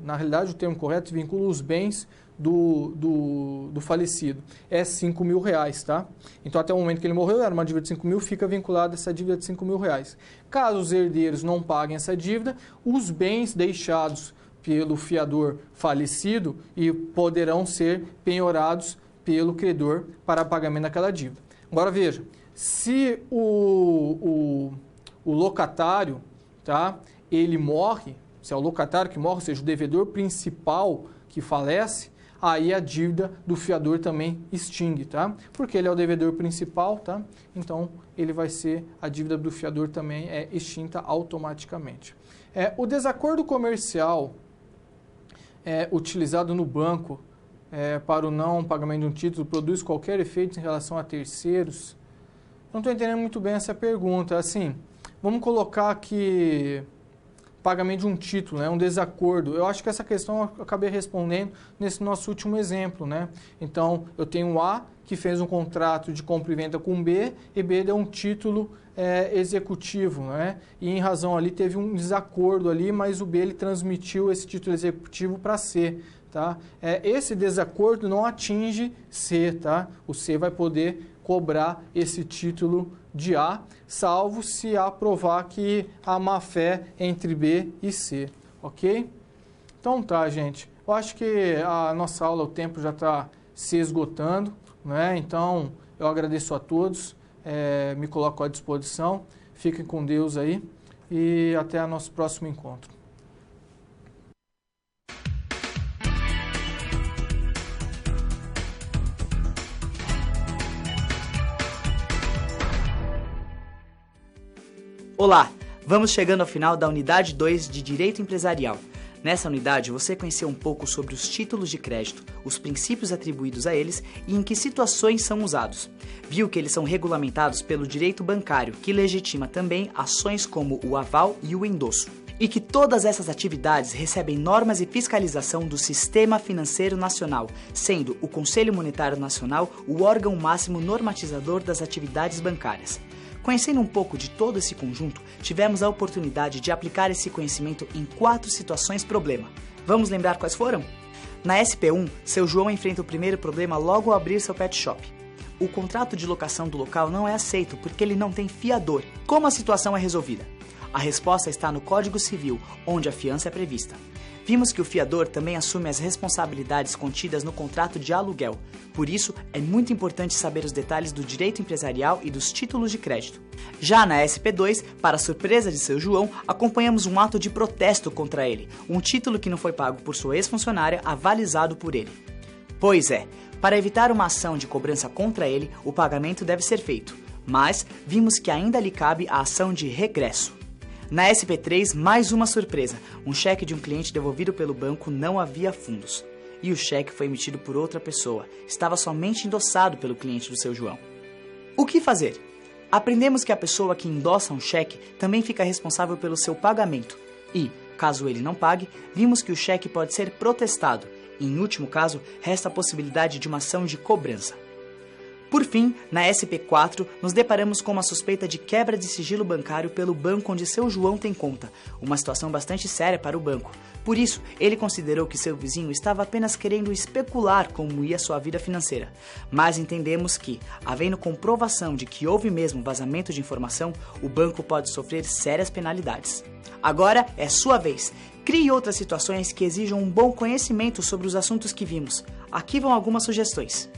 A: na realidade o termo correto vincula os bens do falecido, é R$5.000, tá? Então até o momento que ele morreu era uma dívida de 5.000, fica vinculada essa dívida de R$5.000. Caso os herdeiros não paguem essa dívida, os bens deixados pelo fiador falecido e poderão ser penhorados pelo credor para pagamento daquela dívida. Agora veja, se o locatário, tá, ele morre, se é o locatário que morre, ou seja, o devedor principal que falece, aí a dívida do fiador também extingue, tá? Porque ele é o devedor principal, tá? Então a dívida do fiador também é extinta automaticamente. O desacordo comercial utilizado no banco para o não pagamento de um título produz qualquer efeito em relação a terceiros? Não estou entendendo muito bem essa pergunta. Assim, vamos colocar que pagamento de um título, né, um desacordo. Eu acho que essa questão eu acabei respondendo nesse nosso último exemplo, né? Então, eu tenho A que fez um contrato de compra e venda com B e B deu um título executivo, né? E em razão ali teve um desacordo ali, mas o B ele transmitiu esse título executivo para C, tá? Esse desacordo não atinge C, tá? O C vai poder cobrar esse título de A, salvo se A provar que há má-fé entre B e C, ok? Então tá, gente. Eu acho que a nossa aula, o tempo já está se esgotando, né? Então, eu agradeço a todos, me coloco à disposição, fiquem com Deus aí e até o nosso próximo encontro.
B: Olá, vamos chegando ao final da unidade 2 de Direito Empresarial. Nessa unidade, você conheceu um pouco sobre os títulos de crédito, os princípios atribuídos a eles e em que situações são usados. Viu que eles são regulamentados pelo direito bancário, que legitima também ações como o aval e o endosso. E que todas essas atividades recebem normas e fiscalização do Sistema Financeiro Nacional, sendo o Conselho Monetário Nacional o órgão máximo normatizador das atividades bancárias. Conhecendo um pouco de todo esse conjunto, tivemos a oportunidade de aplicar esse conhecimento em 4 situações problema. Vamos lembrar quais foram? Na SP1, seu João enfrenta o primeiro problema logo ao abrir seu pet shop. O contrato de locação do local não é aceito porque ele não tem fiador. Como a situação é resolvida? A resposta está no Código Civil, onde a fiança é prevista. Vimos que o fiador também assume as responsabilidades contidas no contrato de aluguel. Por isso, é muito importante saber os detalhes do direito empresarial e dos títulos de crédito. Já na SP2, para surpresa de seu João, acompanhamos um ato de protesto contra ele, um título que não foi pago por sua ex-funcionária, avalizado por ele. Pois é, para evitar uma ação de cobrança contra ele, o pagamento deve ser feito, mas vimos que ainda lhe cabe a ação de regresso. Na SP3, mais uma surpresa. Um cheque de um cliente devolvido pelo banco não havia fundos. E o cheque foi emitido por outra pessoa. Estava somente endossado pelo cliente do seu João. O que fazer? Aprendemos que a pessoa que endossa um cheque também fica responsável pelo seu pagamento. E, caso ele não pague, vimos que o cheque pode ser protestado. E, em último caso, resta a possibilidade de uma ação de cobrança. Por fim, na SP4, nos deparamos com uma suspeita de quebra de sigilo bancário pelo banco onde seu João tem conta, uma situação bastante séria para o banco. Por isso, ele considerou que seu vizinho estava apenas querendo especular como ia sua vida financeira. Mas entendemos que, havendo comprovação de que houve mesmo vazamento de informação, o banco pode sofrer sérias penalidades. Agora é sua vez. Crie outras situações que exijam um bom conhecimento sobre os assuntos que vimos. Aqui vão algumas sugestões.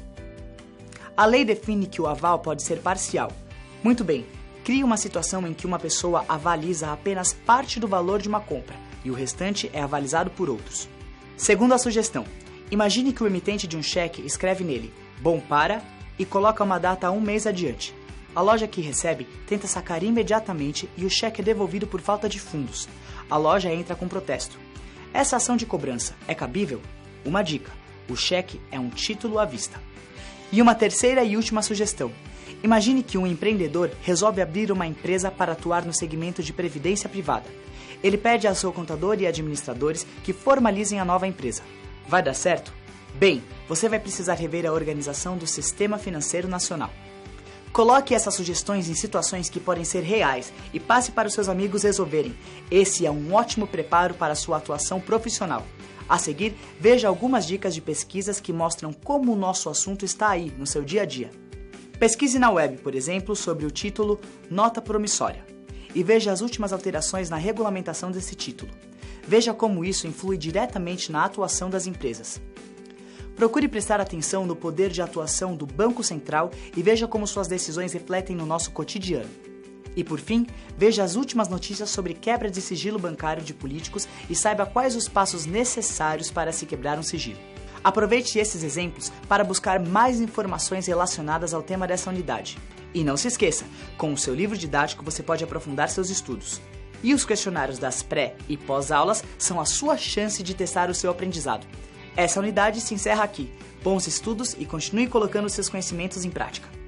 B: A lei define que o aval pode ser parcial. Muito bem, crie uma situação em que uma pessoa avaliza apenas parte do valor de uma compra e o restante é avalizado por outros. Segunda sugestão, imagine que o emitente de um cheque escreve nele "bom para" e coloca uma data 1 mês adiante. A loja que recebe tenta sacar imediatamente e o cheque é devolvido por falta de fundos. A loja entra com protesto. Essa ação de cobrança é cabível? Uma dica, o cheque é um título à vista. E uma terceira e última sugestão. Imagine que um empreendedor resolve abrir uma empresa para atuar no segmento de previdência privada. Ele pede ao seu contador e administradores que formalizem a nova empresa. Vai dar certo? Bem, você vai precisar rever a organização do Sistema Financeiro Nacional. Coloque essas sugestões em situações que podem ser reais e passe para os seus amigos resolverem. Esse é um ótimo preparo para a sua atuação profissional. A seguir, veja algumas dicas de pesquisas que mostram como o nosso assunto está aí no seu dia a dia. Pesquise na web, por exemplo, sobre o título Nota Promissória e veja as últimas alterações na regulamentação desse título. Veja como isso influi diretamente na atuação das empresas. Procure prestar atenção no poder de atuação do Banco Central e veja como suas decisões refletem no nosso cotidiano. E por fim, veja as últimas notícias sobre quebra de sigilo bancário de políticos e saiba quais os passos necessários para se quebrar um sigilo. Aproveite esses exemplos para buscar mais informações relacionadas ao tema dessa unidade. E não se esqueça, com o seu livro didático você pode aprofundar seus estudos. E os questionários das pré- e pós-aulas são a sua chance de testar o seu aprendizado. Essa unidade se encerra aqui. Bons estudos e continue colocando seus conhecimentos em prática.